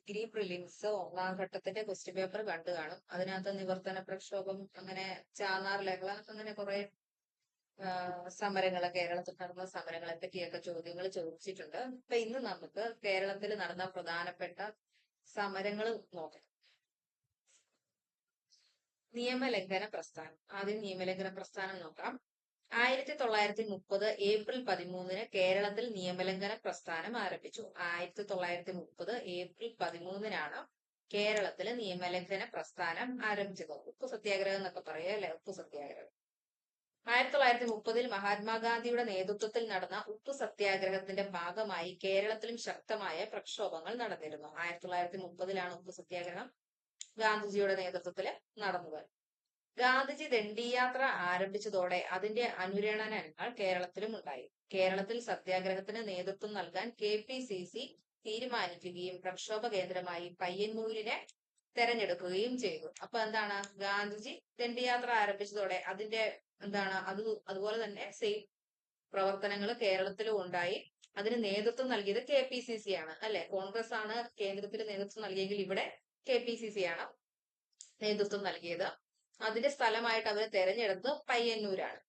Degree prelims ഒന്നാം ഘട്ടത്തിന്റെ question paper കണ്ടു കാണും. അതിനകത്ത് നിവർത്തന പ്രക്ഷോഭം, അങ്ങനെ ചാന്നാർ ലഹള, അങ്ങനെ കുറെ സമരങ്ങള്, കേരളത്തിൽ നടന്ന സമരങ്ങളെ പറ്റിയൊക്കെ ചോദ്യങ്ങൾ ചോദിച്ചിട്ടുണ്ട്. അപ്പൊ ഇന്ന് നമുക്ക് കേരളത്തിൽ നടന്ന പ്രധാനപ്പെട്ട സമരങ്ങൾ നോക്കാം. നിയമലംഘന പ്രസ്ഥാനം. ആദ്യം നിയമലംഘന പ്രസ്ഥാനം നോക്കാം. 1930 ഏപ്രിൽ 13 കേരളത്തിൽ നിയമലംഘന പ്രസ്ഥാനം ആരംഭിച്ചു. 1930 ഏപ്രിൽ 13 കേരളത്തിൽ നിയമലംഘന പ്രസ്ഥാനം ആരംഭിച്ചത്. ഉപ്പു സത്യാഗ്രഹം എന്നൊക്കെ പറയാം അല്ലെ, ഉപ്പു സത്യാഗ്രഹം. 1930 മഹാത്മാഗാന്ധിയുടെ നേതൃത്വത്തിൽ നടന്ന ഉപ്പു സത്യാഗ്രഹത്തിന്റെ ഭാഗമായി കേരളത്തിലും ശക്തമായ പ്രക്ഷോഭങ്ങൾ നടന്നിരുന്നു. 1930 ഉപ്പു സത്യാഗ്രഹം ഗാന്ധിജിയുടെ നേതൃത്വത്തിൽ നടന്നത്. ഗാന്ധിജി ദണ്ഡിയാത്ര ആരംഭിച്ചതോടെ അതിന്റെ അനുരണനങ്ങൾ കേരളത്തിലും ഉണ്ടായി. കേരളത്തിൽ സത്യാഗ്രഹത്തിന് നേതൃത്വം നൽകാൻ KPCC തീരുമാനിക്കുകയും പ്രക്ഷോഭ കേന്ദ്രമായി പയ്യന്നൂരിനെ തെരഞ്ഞെടുക്കുകയും ചെയ്തു. അപ്പൊ എന്താണ്, ഗാന്ധിജി ദണ്ഡിയാത്ര ആരംഭിച്ചതോടെ അതിന്റെ അതുപോലെ തന്നെ സെയിം പ്രവർത്തനങ്ങൾ കേരളത്തിലും ഉണ്ടായി. അതിന് നേതൃത്വം നൽകിയത് KPCC ആണ് അല്ലെ. കോൺഗ്രസ് ആണ് കേന്ദ്രത്തിൽ നേതൃത്വം നൽകിയെങ്കിൽ ഇവിടെ KPCC ആണ് നേതൃത്വം നൽകിയത്. അതിന്റെ സ്ഥലമായിട്ട് അവർ തെരഞ്ഞെടുത്തത് പയ്യന്നൂരാണ്.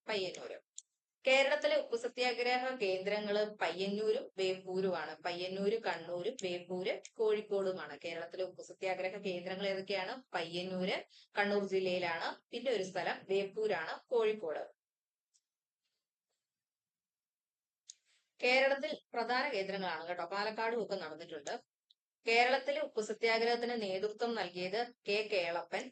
കേരളത്തിലെ ഉപ്പു സത്യാഗ്രഹ കേന്ദ്രങ്ങള് പയ്യന്നൂരും ബേപ്പൂരുമാണ്. പയ്യന്നൂര് കണ്ണൂരും ബേപ്പൂര് കോഴിക്കോടുമാണ്. കേരളത്തിലെ ഉപ്പു സത്യാഗ്രഹ കേന്ദ്രങ്ങൾ ഏതൊക്കെയാണ്? പയ്യന്നൂര് കണ്ണൂർ ജില്ലയിലാണ്. പിന്നെ ഒരു സ്ഥലം ബേപ്പൂരാണ്, കോഴിക്കോട്. കേരളത്തിൽ പ്രധാന കേന്ദ്രങ്ങളാണ് കേട്ടോ. പാലക്കാടും ഒക്കെ നടന്നിട്ടുണ്ട്. കേരളത്തിലെ ഉപ്പു സത്യാഗ്രഹത്തിന് നേതൃത്വം നൽകിയത് കേളപ്പൻ,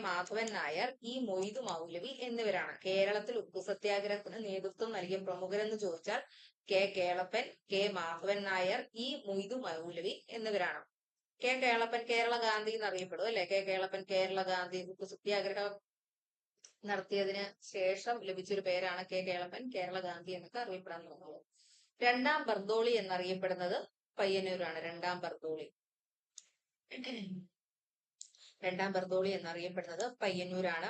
മാധവൻ നായർ, മൊയ്തു മൗലവി എന്നിവരാണ്. കേരളത്തിൽ ഉപ്പു സത്യാഗ്രഹത്തിന് നേതൃത്വം നൽകിയ പ്രമുഖരെന്ന് ചോദിച്ചാൽ കേളപ്പൻ, മാധവൻ നായർ, മൊയ്തു മൗലവി എന്നിവരാണ്. കേളപ്പൻ കേരള ഗാന്ധി എന്നറിയപ്പെടും അല്ലെ. കേളപ്പൻ കേരള ഗാന്ധി. ഉപ്പു സത്യാഗ്രഹം നടത്തിയതിന് ശേഷം ലഭിച്ചൊരു പേരാണ് കേളപ്പൻ കേരള ഗാന്ധി എന്നൊക്കെ അറിയപ്പെടാൻ തുടങ്ങുന്നത്. രണ്ടാം ബർദോളി എന്നറിയപ്പെടുന്നത് പയ്യന്നൂരാണ്. രണ്ടാം ബർദോളി എന്നറിയപ്പെടുന്നത് പയ്യന്നൂരാണ്.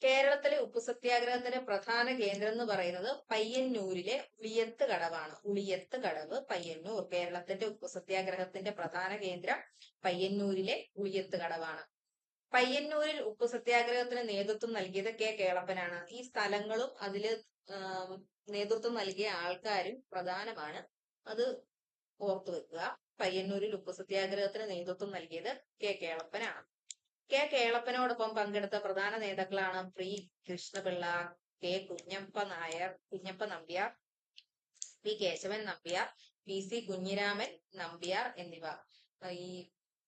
കേരളത്തിലെ ഉപ്പു സത്യാഗ്രഹത്തിന്റെ പ്രധാന കേന്ദ്രം എന്ന് പറയുന്നത് പയ്യന്നൂരിലെ ഉളിയത്ത് കടവാണ്. ഉളിയത്ത് കടവ്, പയ്യന്നൂർ. കേരളത്തിന്റെ ഉപ്പു സത്യാഗ്രഹത്തിന്റെ പ്രധാന കേന്ദ്രം പയ്യന്നൂരിലെ ഉളിയത്ത് കടവാണ്. പയ്യന്നൂരിൽ ഉപ്പു സത്യാഗ്രഹത്തിന് നേതൃത്വം നൽകിയത് കേളപ്പനാണ്. ഈ സ്ഥലങ്ങളും അതില് നേതൃത്വം നൽകിയ ആൾക്കാരും പ്രധാനമാണ്. അത് ഓർത്തു വെക്കുക. പയ്യന്നൂരിൽ ഉപ്പു സത്യാഗ്രഹത്തിന് നേതൃത്വം നൽകിയത് കേളപ്പനാണ്. കേളപ്പനോടൊപ്പം പങ്കെടുത്ത പ്രധാന നേതാക്കളാണ് കൃഷ്ണപിള്ള, കുഞ്ഞപ്പ നമ്പ്യാർ, കേശവൻ നമ്പ്യാർ, PC കുഞ്ഞിരാമൻ നമ്പ്യാർ എന്നിവ. ഈ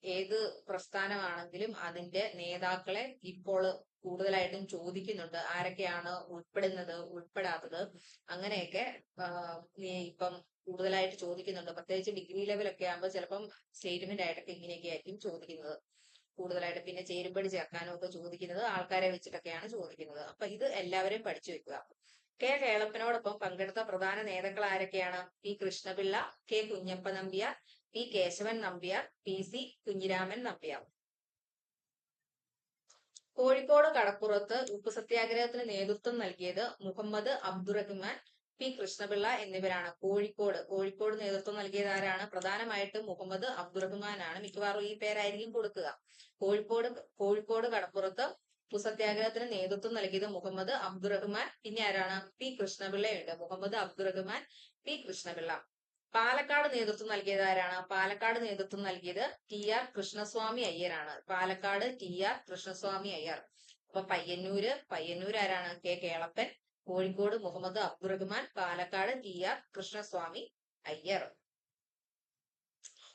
ഏത് പ്രസ്ഥാനമാണെങ്കിലും അതിന്റെ നേതാക്കളെ ഇപ്പോൾ കൂടുതലായിട്ടും ചോദിക്കുന്നുണ്ട്. ആരൊക്കെയാണ് ഉൾപ്പെടുന്നത്, ഉൾപ്പെടാത്തത്, അങ്ങനെയൊക്കെ ഇപ്പം കൂടുതലായിട്ട് ചോദിക്കുന്നുണ്ട്. പ്രത്യേകിച്ച് ഡിഗ്രി ലെവലൊക്കെ ആകുമ്പോൾ ചിലപ്പം സ്റ്റേറ്റ്മെന്റ് ആയിട്ടൊക്കെ ഇങ്ങനെയൊക്കെ ആയിരിക്കും ചോദിക്കുന്നത് കൂടുതലായിട്ട്. പിന്നെ ചേരുംപടി ചേർക്കാനും ഒക്കെ ചോദിക്കുന്നത് ആൾക്കാരെ വെച്ചിട്ടൊക്കെയാണ് ചോദിക്കുന്നത്. അപ്പൊ ഇത് എല്ലാവരും പഠിച്ചു വെക്കുക. കേളപ്പനോടൊപ്പം പങ്കെടുത്ത പ്രധാന നേതാക്കൾ ആരൊക്കെയാണ്? കൃഷ്ണപിള്ള, കുഞ്ഞപ്പ നമ്പ്യാർ, കേശവൻ നമ്പ്യാർ, PC കുഞ്ഞിരാമൻ നമ്പ്യാർ. കോഴിക്കോട് കടപ്പുറത്ത് ഉപ്പു സത്യാഗ്രഹത്തിന് നേതൃത്വം നൽകിയത് മുഹമ്മദ് അബ്ദുറഹ്മാൻ, കൃഷ്ണപിള്ള എന്നിവരാണ്. കോഴിക്കോട് നേതൃത്വം നൽകിയത് ആരാണ്? പ്രധാനമായിട്ടും മുഹമ്മദ് അബ്ദുറഹ്മാനാണ്. മിക്കവാറും ഈ പേരായിരിക്കും കൊടുക്കുക. കോഴിക്കോട് കടപ്പുറത്ത് ഉപ്പു സത്യാഗ്രഹത്തിന് നേതൃത്വം നൽകിയത് മുഹമ്മദ് അബ്ദുറഹ്മാൻ. പിന്നെ ആരാണ്? കൃഷ്ണപിള്ളയുണ്ട്. മുഹമ്മദ് അബ്ദുറഹ്മാൻ, കൃഷ്ണപിള്ള. പാലക്കാട് നേതൃത്വം നൽകിയത് ആരാണ്? പാലക്കാട് നേതൃത്വം നൽകിയത് TR കൃഷ്ണസ്വാമി അയ്യരാണ്. പാലക്കാട് TR കൃഷ്ണസ്വാമി അയ്യർ. അപ്പൊ പയ്യന്നൂർ ആരാണ്? കേളപ്പൻ, കോഴിക്കോട് മുഹമ്മദ് അബ്ദുറഹ്മാൻ, പാലക്കാട് TR കൃഷ്ണസ്വാമി അയ്യർ.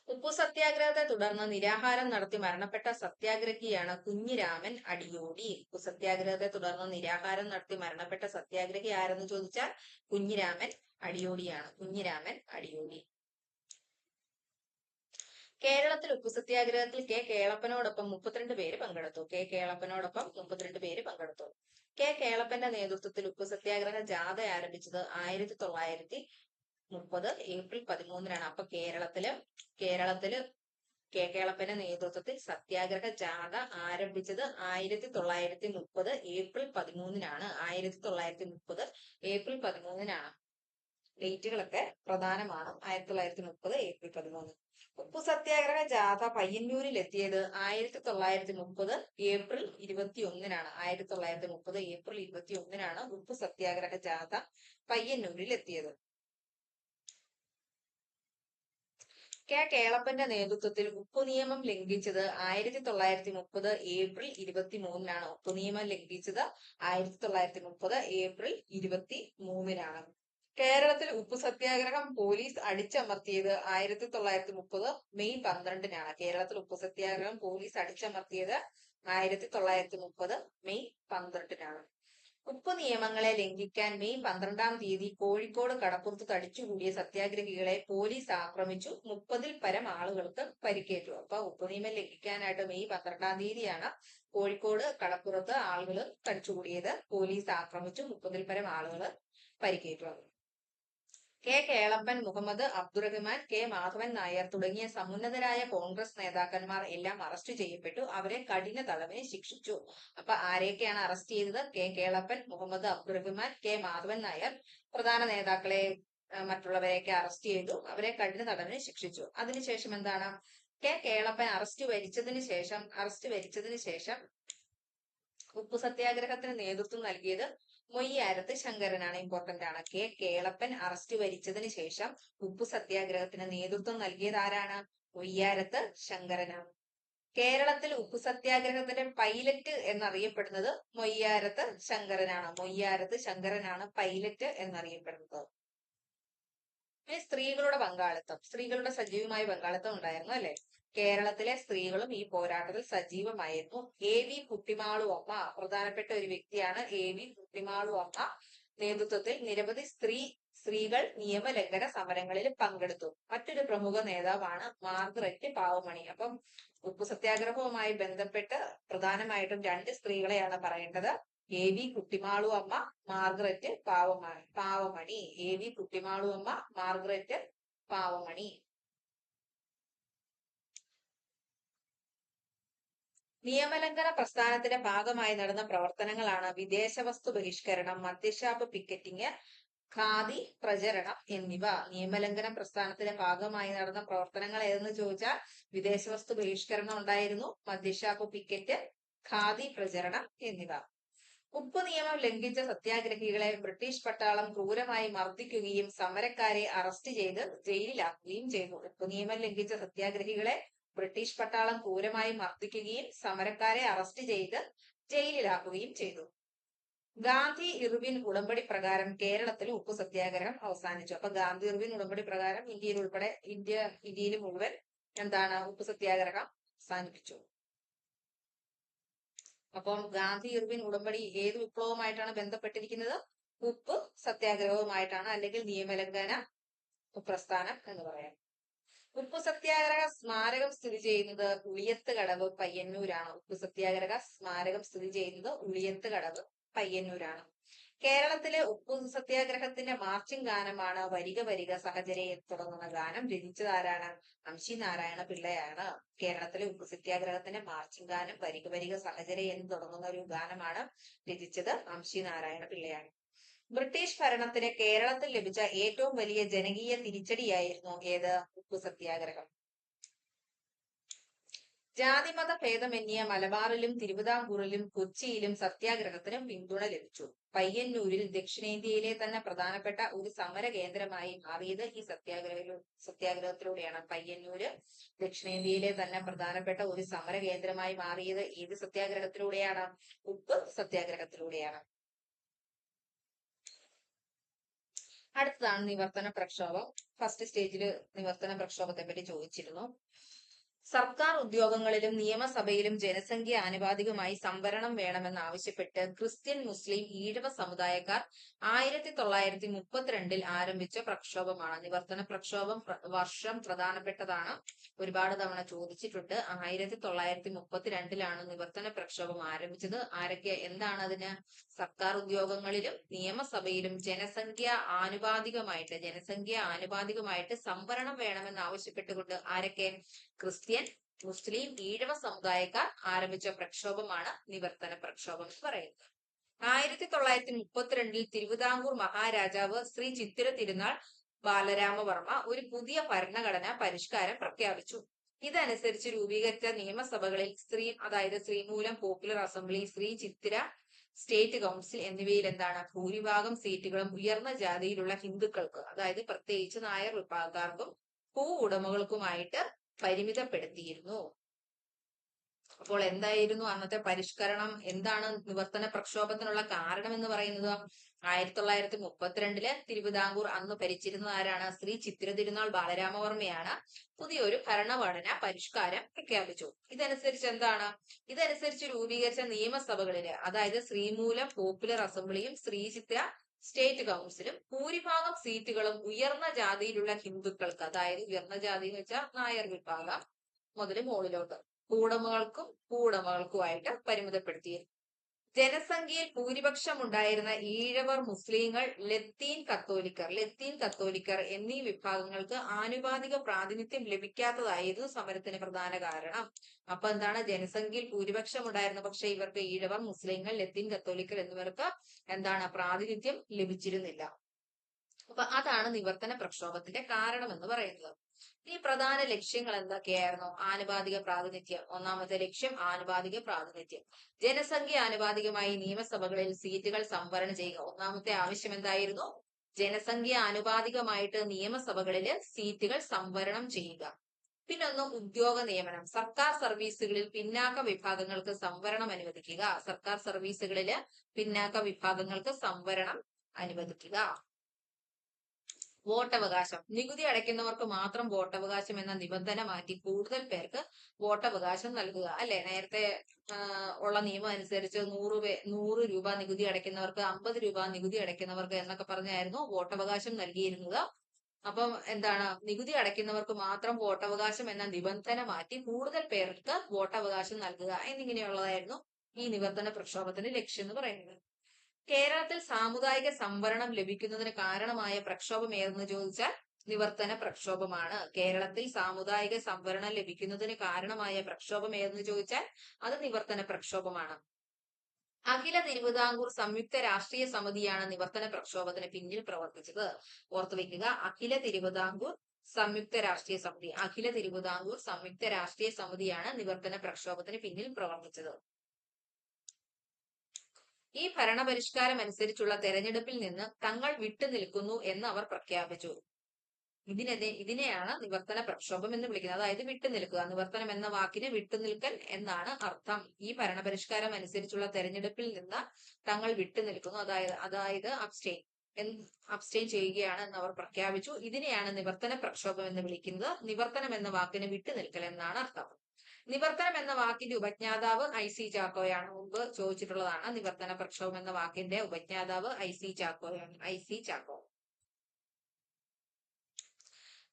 ഉപ്പു സത്യാഗ്രഹത്തെ തുടർന്ന് നിരാഹാരം നടത്തി മരണപ്പെട്ട സത്യാഗ്രഹിയാണ് കുഞ്ഞിരാമൻ അടിയോടി. ഉപ്പു സത്യാഗ്രഹത്തെ തുടർന്ന് നിരാഹാരം നടത്തി മരണപ്പെട്ട സത്യാഗ്രഹി ആരെന്ന് ചോദിച്ചാൽ കുഞ്ഞിരാമൻ അടിയോടിയാണ്. കേരളത്തിൽ ഉപ്പു സത്യാഗ്രഹത്തിൽ കേളപ്പനോടൊപ്പം 32 പേര് പങ്കെടുത്തു. കേളപ്പന്റെ നേതൃത്വത്തിൽ ഉപ്പു സത്യാഗ്രഹ ജാഥ ആരംഭിച്ചത് 1930 ഏപ്രിൽ 13 അപ്പൊ കേരളത്തില് കേളപ്പന്റെ നേതൃത്വത്തിൽ സത്യാഗ്രഹ ജാഥ ആരംഭിച്ചത് 1930 ഏപ്രിൽ 13 1930 ഏപ്രിൽ 13 ഡേറ്റുകളൊക്കെ പ്രധാനമാണ്. 1930 ഏപ്രിൽ 13. ഉപ്പു സത്യാഗ്രഹ ജാഥ പയ്യന്നൂരിൽ എത്തിയത് 1930 ഏപ്രിൽ 21-നാണ്. 1930 ഏപ്രിൽ 21-നാണ് ഉപ്പു സത്യാഗ്രഹ ജാഥ പയ്യന്നൂരിൽ എത്തിയത്. കെ കേളപ്പന്റെ നേതൃത്വത്തിൽ ഉപ്പു നിയമം ലംഘിച്ചത് 1930 ഏപ്രിൽ 23-നാണ്. ഉപ്പു നിയമം ലംഘിച്ചത് 1930 ഏപ്രിൽ 23-നാണ്. കേരളത്തിൽ ഉപ്പു സത്യാഗ്രഹം പോലീസ് അടിച്ചമർത്തിയത് 1930 മെയ് 12-നാണ്. കേരളത്തിൽ ഉപ്പു സത്യാഗ്രഹം പോലീസ് അടിച്ചമർത്തിയത് 1930 മെയ് 12-നാണ്. ഉപ്പു നിയമങ്ങളെ ലംഘിക്കാൻ മെയ് 12-ാം തീയതി കോഴിക്കോട് കടപ്പുറത്ത് തടിച്ചുകൂടിയ സത്യാഗ്രഹികളെ പോലീസ് ആക്രമിച്ചു. 30-ൽ പരം ആളുകൾക്ക് പരിക്കേറ്റു. അപ്പൊ ഉപ്പു നിയമം ലംഘിക്കാനായിട്ട് മെയ് 12-ാം തീയതിയാണ് കോഴിക്കോട് കടപ്പുറത്ത് ആളുകൾ തടിച്ചുകൂടിയത്. പോലീസ് ആക്രമിച്ചു. 30-ൽ പരം ആളുകൾ പരിക്കേറ്റു. കെ കേളപ്പൻ, മുഹമ്മദ് അബ്ദുറഹ്മാൻ, കെ മാധവൻ നായർ തുടങ്ങിയ സമുന്നതരായ കോൺഗ്രസ് നേതാക്കന്മാർ എല്ലാം അറസ്റ്റ് ചെയ്യപ്പെട്ടു. അവരെ കഠിന തടവിന് ശിക്ഷിച്ചു. അപ്പൊ ആരെയൊക്കെയാണ് അറസ്റ്റ് ചെയ്തത്? കെ കേളപ്പൻ, മുഹമ്മദ് അബ്ദുറഹ്മാൻ, കെ മാധവൻ നായർ, പ്രധാന നേതാക്കളെ മറ്റുള്ളവരെയൊക്കെ അറസ്റ്റ് ചെയ്തു. അവരെ കഠിന തടവിന് ശിക്ഷിച്ചു. അതിനുശേഷം എന്താണ്? കെ കേളപ്പൻ അറസ്റ്റ് വരിച്ചതിന് ശേഷം ഉപ്പു സത്യാഗ്രഹത്തിന് നേതൃത്വം നൽകിയത് മൊയ്യാരത്ത് ശങ്കരനാണ്. ഇമ്പോർട്ടന്റ് ആണ്. കെ കേളപ്പൻ അറസ്റ്റ് വരിച്ചതിന് ശേഷം ഉപ്പു സത്യാഗ്രഹത്തിന് നേതൃത്വം നൽകിയത് ആരാണ്? മൊയ്യാരത്ത് ശങ്കരനാണ്. കേരളത്തിൽ ഉപ്പു സത്യാഗ്രഹത്തിന്റെ പൈലറ്റ് എന്നറിയപ്പെടുന്നത് മൊയ്യാരത്ത് ശങ്കരനാണ്. മൊയ്യാരത്ത് ശങ്കരനാണ് പൈലറ്റ് എന്നറിയപ്പെടുന്നത്. ഇനി സ്ത്രീകളുടെ സജീവമായ പങ്കാളിത്തം ഉണ്ടായിരുന്നു അല്ലെ? കേരളത്തിലെ സ്ത്രീകളും ഈ പോരാട്ടത്തിൽ സജീവമായിരുന്നു. A.V. കുട്ടിമാളു അമ്മ പ്രധാനപ്പെട്ട ഒരു വ്യക്തിയാണ്. A.V. കുട്ടിമാളു അമ്മ നേതൃത്വത്തിൽ നിരവധി സ്ത്രീകൾ നിയമലംഘന സമരങ്ങളിൽ പങ്കെടുത്തു. മറ്റൊരു പ്രമുഖ നേതാവാണ് മാർഗരറ്റ് പാവമണി. അപ്പം ഉപ്പു സത്യാഗ്രഹവുമായി ബന്ധപ്പെട്ട് പ്രധാനമായിട്ടും 2 സ്ത്രീകളെയാണ് പറയേണ്ടത്. A.V. കുട്ടിമാളു അമ്മ, മാർഗരറ്റ് പാവമണി. A.V. കുട്ടിമാളു അമ്മ, മാർഗരറ്റ് പാവമണി. നിയമലംഘന പ്രസ്ഥാനത്തിന്റെ ഭാഗമായി നടന്ന പ്രവർത്തനങ്ങളാണ് വിദേശ വസ്തു ബഹിഷ്കരണം, മദ്യഷാപ്പ് പിക്കറ്റിംഗ്, ഖാദി പ്രചരണം എന്നിവ. നിയമലംഘന പ്രസ്ഥാനത്തിന്റെ ഭാഗമായി നടന്ന പ്രവർത്തനങ്ങൾ ഏതെന്ന് ചോദിച്ചാൽ വിദേശ വസ്തു ബഹിഷ്കരണം ഉണ്ടായിരുന്നു, മദ്യഷാപ്പ് പിക്കറ്റ്, ഖാദി പ്രചരണം എന്നിവ. ഉപ്പു നിയമം ലംഘിച്ച സത്യാഗ്രഹികളെ ബ്രിട്ടീഷ് പട്ടാളം ക്രൂരമായി മർദ്ദിക്കുകയും സമരക്കാരെ അറസ്റ്റ് ചെയ്ത് ജയിലിലാക്കുകയും ചെയ്തു. ഉപ്പു നിയമം ലംഘിച്ച സത്യാഗ്രഹികളെ ബ്രിട്ടീഷ് പട്ടാളം ക്രൂരമായി മർദ്ദിക്കുകയും സമരക്കാരെ അറസ്റ്റ് ചെയ്ത് ജയിലിലാക്കുകയും ചെയ്തു. ഗാന്ധി ഇർവിൻ ഉടമ്പടി പ്രകാരം കേരളത്തിൽ ഉപ്പു സത്യാഗ്രഹം അവസാനിച്ചു. അപ്പൊ ഗാന്ധി ഇർവിൻ ഉടമ്പടി പ്രകാരം ഇന്ത്യയിൽ മുഴുവൻ എന്താണ് ഉപ്പു സത്യാഗ്രഹം അവസാനിപ്പിച്ചു. അപ്പം ഗാന്ധി ഇർവിൻ ഉടമ്പടി ഏത് വിപ്ലവമായിട്ടാണ് ബന്ധപ്പെട്ടിരിക്കുന്നത്? ഉപ്പ് സത്യാഗ്രഹവുമായിട്ടാണ്, അല്ലെങ്കിൽ നിയമലംഘന പ്രസ്ഥാനം എന്ന് പറയാം. ഉപ്പു സത്യാഗ്രഹ സ്മാരകം സ്ഥിതി ചെയ്യുന്നത് ഉളിയത്ത് കടവ് പയ്യന്നൂരാണ്. ഉപ്പു സത്യാഗ്രഹ സ്മാരകം സ്ഥിതി ചെയ്യുന്നത് ഉളിയത്ത് കടവ് പയ്യന്നൂരാണ്. കേരളത്തിലെ ഉപ്പു സത്യാഗ്രഹത്തിന്റെ മാർച്ചിങ് ഗാനമാണ് വരിക വരിക സഹചരെ തുടങ്ങുന്ന ഗാനം. രചിച്ചത് ആരാണ്? അംശി നാരായണ പിള്ളയാണ്. കേരളത്തിലെ ഉപ്പു സത്യാഗ്രഹത്തിന്റെ മാർച്ചിങ് ഗാനം വരിക വരിക സഹചരെ എന്ന് തുടങ്ങുന്ന ഒരു ഗാനമാണ് രചിച്ചത് അംശി നാരായണ പിള്ളയാണ്. ബ്രിട്ടീഷ് ഭരണത്തിന് കേരളത്തിൽ ലഭിച്ച ഏറ്റവും വലിയ ജനകീയ തിരിച്ചടിയായിരുന്നു ഏത്? ഉപ്പു സത്യാഗ്രഹം. ജാതിമത ഭേദമന്യേ മലബാറിലും തിരുവിതാംകൂറിലും കൊച്ചിയിലും സത്യാഗ്രഹത്തിന് പിന്തുണ ലഭിച്ചു. പയ്യന്നൂരിൽ ദക്ഷിണേന്ത്യയിലെ തന്നെ പ്രധാനപ്പെട്ട ഒരു സമര കേന്ദ്രമായി മാറിയത് ഈ സത്യാഗ്രഹത്തിലൂടെയാണ്. പയ്യന്നൂര് ദക്ഷിണേന്ത്യയിലെ തന്നെ പ്രധാനപ്പെട്ട ഒരു സമര കേന്ദ്രമായി മാറിയത് ഏത് സത്യാഗ്രഹത്തിലൂടെയാണ്? ഉപ്പ് സത്യാഗ്രഹത്തിലൂടെയാണ്. അടുത്തതാണ് നിവർത്തന പ്രക്ഷോഭം. ഫസ്റ്റ് സ്റ്റേജിൽ നിവർത്തന പ്രക്ഷോഭത്തെ പറ്റി ചോദിച്ചിരുന്നു. സർക്കാർ ഉദ്യോഗങ്ങളിലും നിയമസഭയിലും ജനസംഖ്യ ആനുപാതികമായി സംവരണം വേണമെന്നാവശ്യപ്പെട്ട് ക്രിസ്ത്യൻ, മുസ്ലിം, ഈഴവ സമുദായക്കാർ 1932 ആരംഭിച്ച പ്രക്ഷോഭമാണ്. നിവർത്തന പ്രക്ഷോഭം വർഷം പ്രധാനപ്പെട്ടതാണ്, ഒരുപാട് തവണ ചോദിച്ചിട്ടുണ്ട്. 1932 നിവർത്തന പ്രക്ഷോഭം ആരംഭിച്ചത്. എന്താണ് അതിന്? സർക്കാർ ഉദ്യോഗങ്ങളിലും നിയമസഭയിലും ജനസംഖ്യ ആനുപാതികമായിട്ട് സംവരണം വേണമെന്ന് ആവശ്യപ്പെട്ടുകൊണ്ട് ആരൊക്കെ? ക്രിസ്ത്യൻ, മുസ്ലിം, ഈഴവ സമുദായക്കാർ ആരംഭിച്ച പ്രക്ഷോഭമാണ് നിവർത്തന പ്രക്ഷോഭം എന്ന് പറയുന്നത്. 1932 തിരുവിതാംകൂർ മഹാരാജാവ് ശ്രീ ചിത്തിര തിരുനാൾ ബാലരാമവർമ്മ ഒരു പുതിയ ഭരണഘടനാ പരിഷ്കാരം പ്രഖ്യാപിച്ചു. ഇതനുസരിച്ച് രൂപീകരിച്ച നിയമസഭകളിൽ അതായത് ശ്രീമൂലം പോപ്പുലർ അസംബ്ലി, ശ്രീ ചിത്തിര സ്റ്റേറ്റ് കൗൺസിൽ എന്നിവയിൽ എന്താണ് ഭൂരിഭാഗം സീറ്റുകളും ഉയർന്ന ജാതിയിലുള്ള ഹിന്ദുക്കൾക്ക്, അതായത് പ്രത്യേകിച്ച് നായർ വിഭാഗക്കാർക്കും ഭൂ ഉടമകൾക്കുമായിട്ട് പരിമിതപ്പെടുത്തിയിരുന്നു. അപ്പോൾ എന്തായിരുന്നു അന്നത്തെ പരിഷ്കരണം? എന്താണ് നിവർത്തന പ്രക്ഷോഭത്തിനുള്ള കാരണം എന്ന് പറയുന്നത്? 1932 തിരുവിതാംകൂർ അന്ന് ഭരിച്ചിരുന്ന ആരാണ്? ശ്രീ ചിത്തിര തിരുനാൾ ബാലരാമവർമ്മയാണ് പുതിയൊരു ഭരണഘടന പരിഷ്കാരം പ്രഖ്യാപിച്ചു. ഇതനുസരിച്ച് രൂപീകരിച്ച നിയമസഭകളില്, അതായത് ശ്രീമൂലം പോപ്പുലർ അസംബ്ലിയും ശ്രീ ചിത്തിര സ്റ്റേറ്റ് കൗൺസിലും ഭൂരിഭാഗം സീറ്റുകളും ഉയർന്ന ജാതിയിലുള്ള ഹിന്ദുക്കൾക്ക്, അതായത് ഉയർന്ന ജാതി എന്ന് വെച്ചാൽ നായർ വിഭാഗം മുതൽ മുകളിലോട്ട് ഭൂവുടമകൾക്കുമായിട്ട് പരിമിതപ്പെടുത്തിയിരുന്നു. ജനസംഖ്യയിൽ ഭൂരിപക്ഷം ഉണ്ടായിരുന്ന ഈഴവർ, മുസ്ലിങ്ങൾ, ലത്തീൻ കത്തോലിക്കർ എന്നീ വിഭാഗങ്ങൾക്ക് ആനുപാതിക പ്രാതിനിധ്യം ലഭിക്കാത്തതായിരുന്നു സമരത്തിന് പ്രധാന കാരണം. അപ്പൊ എന്താണ്? ജനസംഖ്യയിൽ ഭൂരിപക്ഷം ഉണ്ടായിരുന്നു, പക്ഷെ ഇവർക്ക് ഈഴവർ, മുസ്ലിങ്ങൾ, ലത്തീൻ കത്തോലിക്കർ എന്നിവർക്ക് എന്താണ് പ്രാതിനിധ്യം ലഭിച്ചിരുന്നില്ല. അപ്പൊ അതാണ് നിവർത്തന പ്രക്ഷോഭത്തിന്റെ കാരണം എന്ന് പറയുന്നത്. ഈ പ്രധാന ലക്ഷ്യങ്ങൾ എന്തൊക്കെയായിരുന്നു? ആനുപാതിക പ്രാതിനിധ്യം. ഒന്നാമത്തെ ലക്ഷ്യം ആനുപാതിക പ്രാതിനിധ്യം. ജനസംഖ്യ ആനുപാതികമായി നിയമസഭകളിൽ സീറ്റുകൾ സംവരണം ചെയ്യുക. ഒന്നാമത്തെ ആവശ്യം എന്തായിരുന്നു? ജനസംഖ്യ ആനുപാതികമായിട്ട് നിയമസഭകളിൽ സീറ്റുകൾ സംവരണം ചെയ്യുക. പിന്നൊന്ന് ഉദ്യോഗ നിയമനം. സർക്കാർ സർവീസുകളിൽ പിന്നാക്ക വിഭാഗങ്ങൾക്ക് സംവരണം അനുവദിക്കുക. സംവരണം അനുവദിക്കുക. വോട്ടവകാശം. നികുതി അടയ്ക്കുന്നവർക്ക് മാത്രം വോട്ടവകാശം എന്ന നിബന്ധന മാറ്റി കൂടുതൽ പേർക്ക് വോട്ടവകാശം നൽകുക. അല്ലെ, നേരത്തെ ഉള്ള നിയമം അനുസരിച്ച് 100 രൂപ നികുതി അടയ്ക്കുന്നവർക്ക്, 50 രൂപ നികുതി അടയ്ക്കുന്നവർക്ക് എന്നൊക്കെ പറഞ്ഞായിരുന്നു വോട്ടവകാശം നൽകിയിരുന്നത്. അപ്പം എന്താണ്? നികുതി അടയ്ക്കുന്നവർക്ക് മാത്രം വോട്ടവകാശം എന്ന നിബന്ധന മാറ്റി കൂടുതൽ പേർക്ക് വോട്ടവകാശം നൽകുക എന്നിങ്ങനെയുള്ളതായിരുന്നു ഈ നിവർത്തന പ്രക്ഷോഭത്തിന്റെ ലക്ഷ്യം എന്ന് പറയുന്നത്. കേരളത്തിൽ സാമുദായിക സംവരണം ലഭിക്കുന്നതിന് കാരണമായ പ്രക്ഷോഭം ഏതെന്ന് ചോദിച്ചാൽ നിവർത്തന പ്രക്ഷോഭമാണ്. കേരളത്തിൽ സാമുദായിക സംവരണം ലഭിക്കുന്നതിന് കാരണമായ പ്രക്ഷോഭം ഏതെന്ന് ചോദിച്ചാൽ അത് നിവർത്തന പ്രക്ഷോഭമാണ്. അഖില തിരുവിതാംകൂർ സംയുക്ത രാഷ്ട്രീയ സമിതിയാണ് നിവർത്തന പ്രക്ഷോഭത്തിന് പിന്നിൽ പ്രവർത്തിച്ചത്. ഓർത്തുവെക്കുക, അഖില തിരുവിതാംകൂർ സംയുക്ത രാഷ്ട്രീയ സമിതിയാണ് നിവർത്തന പ്രക്ഷോഭത്തിന് പിന്നിൽ പ്രവർത്തിച്ചത്. ഈ ഭരണപരിഷ്കാരം അനുസരിച്ചുള്ള തെരഞ്ഞെടുപ്പിൽ നിന്ന് തങ്ങൾ വിട്ടുനിൽക്കുന്നു എന്ന് അവർ പ്രഖ്യാപിച്ചു. ഇതിനെയാണ് നിവർത്തന പ്രക്ഷോഭം എന്ന് വിളിക്കുന്നത്. അതായത് വിട്ടുനിൽക്കുക. നിവർത്തനം എന്ന വാക്കിന് വിട്ടുനിൽക്കൽ എന്നാണ് അർത്ഥം. ഈ ഭരണപരിഷ്കാരം അനുസരിച്ചുള്ള തെരഞ്ഞെടുപ്പിൽ നിന്ന് തങ്ങൾ വിട്ടുനിൽക്കുന്നു, അതായത് അബ്സ്റ്റെയിൻ ചെയ്യുകയാണ് എന്ന് അവർ പ്രഖ്യാപിച്ചു. ഇതിനെയാണ് നിവർത്തന പ്രക്ഷോഭം എന്ന് വിളിക്കുന്നത്. നിവർത്തനം എന്ന വാക്കിന് വിട്ടുനിൽക്കൽ എന്നാണ് അർത്ഥം. നിവർത്തനം എന്ന വാക്കിന്റെ ഉപജ്ഞാതാവ് ഐ സി ചാക്കോയാണ്. മുമ്പ് ചോദിച്ചിട്ടുള്ളതാണ്. നിവർത്തന പ്രക്ഷോഭം എന്ന വാക്കിന്റെ ഉപജ്ഞാതാവ് I C Chacko.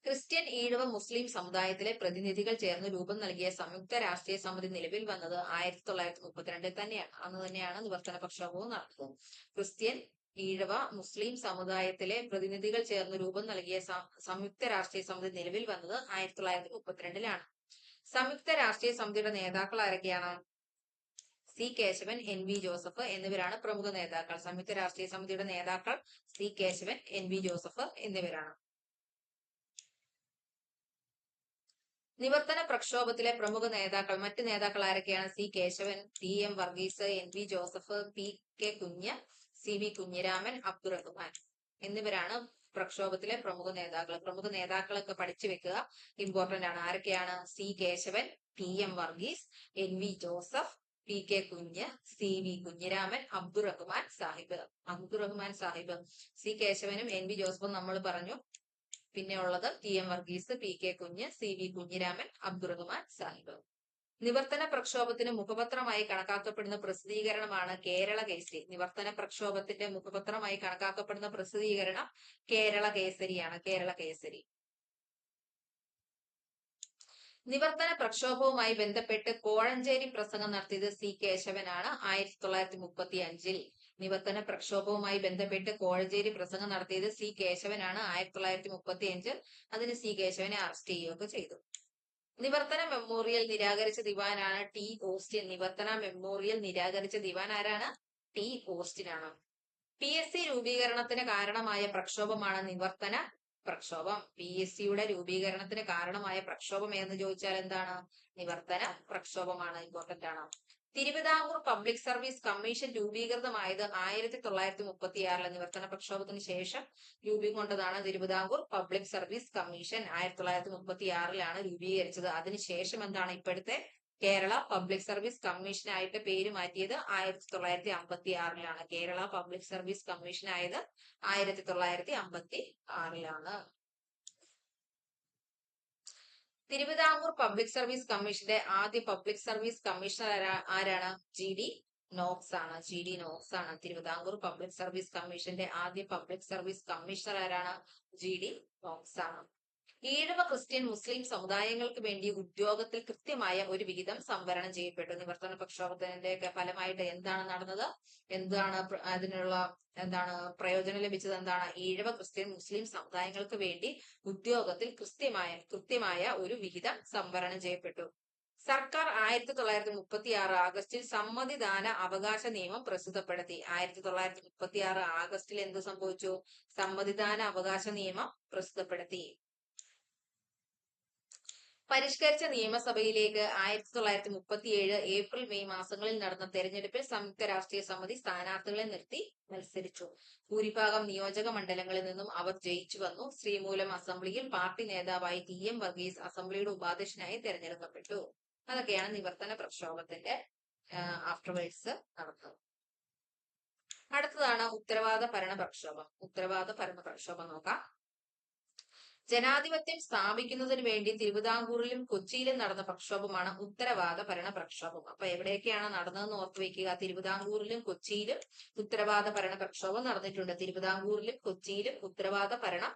Christian, Ezhava, മുസ്ലിം സമുദായത്തിലെ പ്രതിനിധികൾ ചേർന്ന് രൂപം നൽകിയ സംയുക്ത രാഷ്ട്രീയ സമിതി നിലവിൽ വന്നത് 1932 തന്നെയാണ്. അന്ന് തന്നെയാണ് നിവർത്തന പ്രക്ഷോഭവും നടന്നത്. ക്രിസ്ത്യൻ, ഈഴവ, മുസ്ലിം സമുദായത്തിലെ പ്രതിനിധികൾ ചേർന്ന് രൂപം നൽകിയ സംയുക്ത രാഷ്ട്രീയ സമിതി നിലവിൽ വന്നത് 1932 സംയുക്ത രാഷ്ട്രീയ സമിതിയുടെ നേതാക്കൾ ആരൊക്കെയാണ്? C Keshavan, N V Joseph എന്നിവരാണ് പ്രമുഖ നേതാക്കൾ. സംയുക്ത രാഷ്ട്രീയ സമിതിയുടെ നേതാക്കൾ C Keshavan, N V Joseph എന്നിവരാണ്. നിവർത്തന പ്രക്ഷോഭത്തിലെ പ്രമുഖ നേതാക്കൾ, മറ്റ് നേതാക്കൾ ആരൊക്കെയാണ്? C Keshavan, T M Varghese, N V Joseph, P K Kunju, C V Kunhiraman, Abdurahman എന്നിവരാണ് പ്രക്ഷോഭത്തിലെ പ്രമുഖ നേതാക്കൾ. പ്രമുഖ നേതാക്കളൊക്കെ പഠിച്ചു വെക്കുക, ഇമ്പോർട്ടന്റ് ആണ്. ആരൊക്കെയാണ്? C Keshavan, T M Varghese, N V Joseph, P K Kunju, C V Kunhiraman, Abdurahman Sahib. C കേശവനും എൻ വി ജോസഫും നമ്മൾ പറഞ്ഞു. പിന്നെ ഉള്ളത് T M Varghese, P K Kunju, C V Kunhiraman, Abdurahman Sahib. Nivarthana പ്രക്ഷോഭത്തിന് മുഖപത്രമായി കണക്കാക്കപ്പെടുന്ന പ്രസിദ്ധീകരണമാണ് കേരള കേസരി. നിവർത്തന പ്രക്ഷോഭത്തിന്റെ മുഖപത്രമായി കണക്കാക്കപ്പെടുന്ന പ്രസിദ്ധീകരണം കേരള കേസരി. നിവർത്തന പ്രക്ഷോഭവുമായി ബന്ധപ്പെട്ട് കോഴഞ്ചേരി പ്രസംഗം നടത്തിയത് സി കേശവനാണ് 1935. നിവർത്തന പ്രക്ഷോഭവുമായി ബന്ധപ്പെട്ട് കോഴഞ്ചേരി പ്രസംഗം നടത്തിയത് സി കേശവനാണ് 1935. അതിന് സി കേശവനെ അറസ്റ്റ് ചെയ്യുകയൊക്കെ ചെയ്തു. നിവർത്തന മെമ്മോറിയൽ നിരാകരിച്ച ദിവാനാണ് ടി ഓസ്റ്റിൻ. നിവർത്തന മെമ്മോറിയൽ നിരാകരിച്ച ദിവാൻ ആരാണ്? ടി ഓസ്റ്റിൻ ആണ്. PSC രൂപീകരണത്തിന് കാരണമായ പ്രക്ഷോഭമാണ് നിവർത്തന പ്രക്ഷോഭം. PSC രൂപീകരണത്തിന് കാരണമായ പ്രക്ഷോഭം എന്ന് ചോദിച്ചാൽ എന്താണ്? നിവർത്തന പ്രക്ഷോഭമാണ്. ഇമ്പോർട്ടന്റ് ആണ്. തിരുവിതാംകൂർ പബ്ലിക് സർവീസ് കമ്മീഷൻ രൂപീകൃതമായത് 1936 നിവർത്തന പ്രക്ഷോഭത്തിന് ശേഷം രൂപം കൊണ്ടതാണ് തിരുവിതാംകൂർ പബ്ലിക് സർവീസ് കമ്മീഷൻ. 1936 രൂപീകരിച്ചത്. അതിനുശേഷം എന്താണ് ഇപ്പോഴത്തെ കേരള പബ്ലിക് സർവീസ് കമ്മീഷൻ ആയിട്ട് പേര് മാറ്റിയത് 1956 കേരള പബ്ലിക് സർവീസ് കമ്മീഷൻ ആയത് 1956 തിരുവിതാംകൂർ പബ്ലിക് സർവീസ് കമ്മീഷന്റെ ആദ്യ പബ്ലിക് സർവീസ് കമ്മീഷണർ ആരാണ്? GD നോക്സ് ആണ്. GD നോക്സ് ആണ്. തിരുവിതാംകൂർ പബ്ലിക് സർവീസ് കമ്മീഷന്റെ ആദ്യ പബ്ലിക് സർവീസ് കമ്മീഷണർ ആരാണ്? GD നോക്സ് ആണ്. ഈഴവ ക്രിസ്ത്യൻ മുസ്ലിം സമുദായങ്ങൾക്ക് വേണ്ടി ഉദ്യോഗത്തിൽ കൃത്യമായ ഒരു വിഹിതം സംവരണം ചെയ്യപ്പെട്ടു. നിവർത്തന പ്രക്ഷോഭത്തിന്റെ ഫലമായിട്ട് എന്താണ് നടന്നത്? എന്താണ് അതിനുള്ള പ്രയോജനം ലഭിച്ചത്? എന്താണ്? ഈഴവ ക്രിസ്ത്യൻ മുസ്ലിം സമുദായങ്ങൾക്ക് വേണ്ടി ഉദ്യോഗത്തിൽ കൃത്യമായ ഒരു വിഹിതം സംവരണം ചെയ്യപ്പെട്ടു. സർക്കാർ 1936 ആഗസ്റ്റിൽ സമ്മതിദാന അവകാശ നിയമം പ്രസിദ്ധപ്പെടുത്തി. 1936 ആഗസ്റ്റിൽ എന്ത് സംഭവിച്ചു? സമ്മതിദാന അവകാശ നിയമം പ്രസിദ്ധപ്പെടുത്തി. പരിഷ്കരിച്ച നിയമസഭയിലേക്ക് 1937 ഏപ്രിൽ മെയ് മാസങ്ങളിൽ നടന്ന തെരഞ്ഞെടുപ്പിൽ സംയുക്ത രാഷ്ട്രീയ സമിതി സ്ഥാനാർത്ഥികളെ നിർത്തി മത്സരിച്ചു. ഭൂരിഭാഗം നിയോജക മണ്ഡലങ്ങളിൽ നിന്നും അവർ ജയിച്ചു വന്നു. ശ്രീമൂലം അസംബ്ലിയിൽ പാർട്ടി നേതാവായി TM വർഗീസ് അസംബ്ലിയുടെ ഉപാധ്യക്ഷനായി തെരഞ്ഞെടുക്കപ്പെട്ടു. അതൊക്കെയാണ് നിവർത്തന പ്രക്ഷോഭത്തിന്റെ ആഫ്റ്റർവേഡ്സ് നടന്നത്. അടുത്തതാണ് ഉത്തരവാദ ഭരണ പ്രക്ഷോഭം. ഉത്തരവാദ ഭരണ പ്രക്ഷോഭം നോക്കാം. ജനാധിപത്യം സ്ഥാപിക്കുന്നതിന് വേണ്ടി തിരുവിതാംകൂറിലും കൊച്ചിയിലും നടന്ന പ്രക്ഷോഭമാണ് ഉത്തരവാദ ഭരണ പ്രക്ഷോഭം. അപ്പൊ എവിടെയൊക്കെയാണ് നടന്നതെന്ന് ഓർത്തു വെക്കുക. തിരുവിതാംകൂറിലും കൊച്ചിയിലും ഉത്തരവാദ ഭരണ പ്രക്ഷോഭം നടന്നിട്ടുണ്ട്. തിരുവിതാംകൂറിലും കൊച്ചിയിലും ഉത്തരവാദ ഭരണ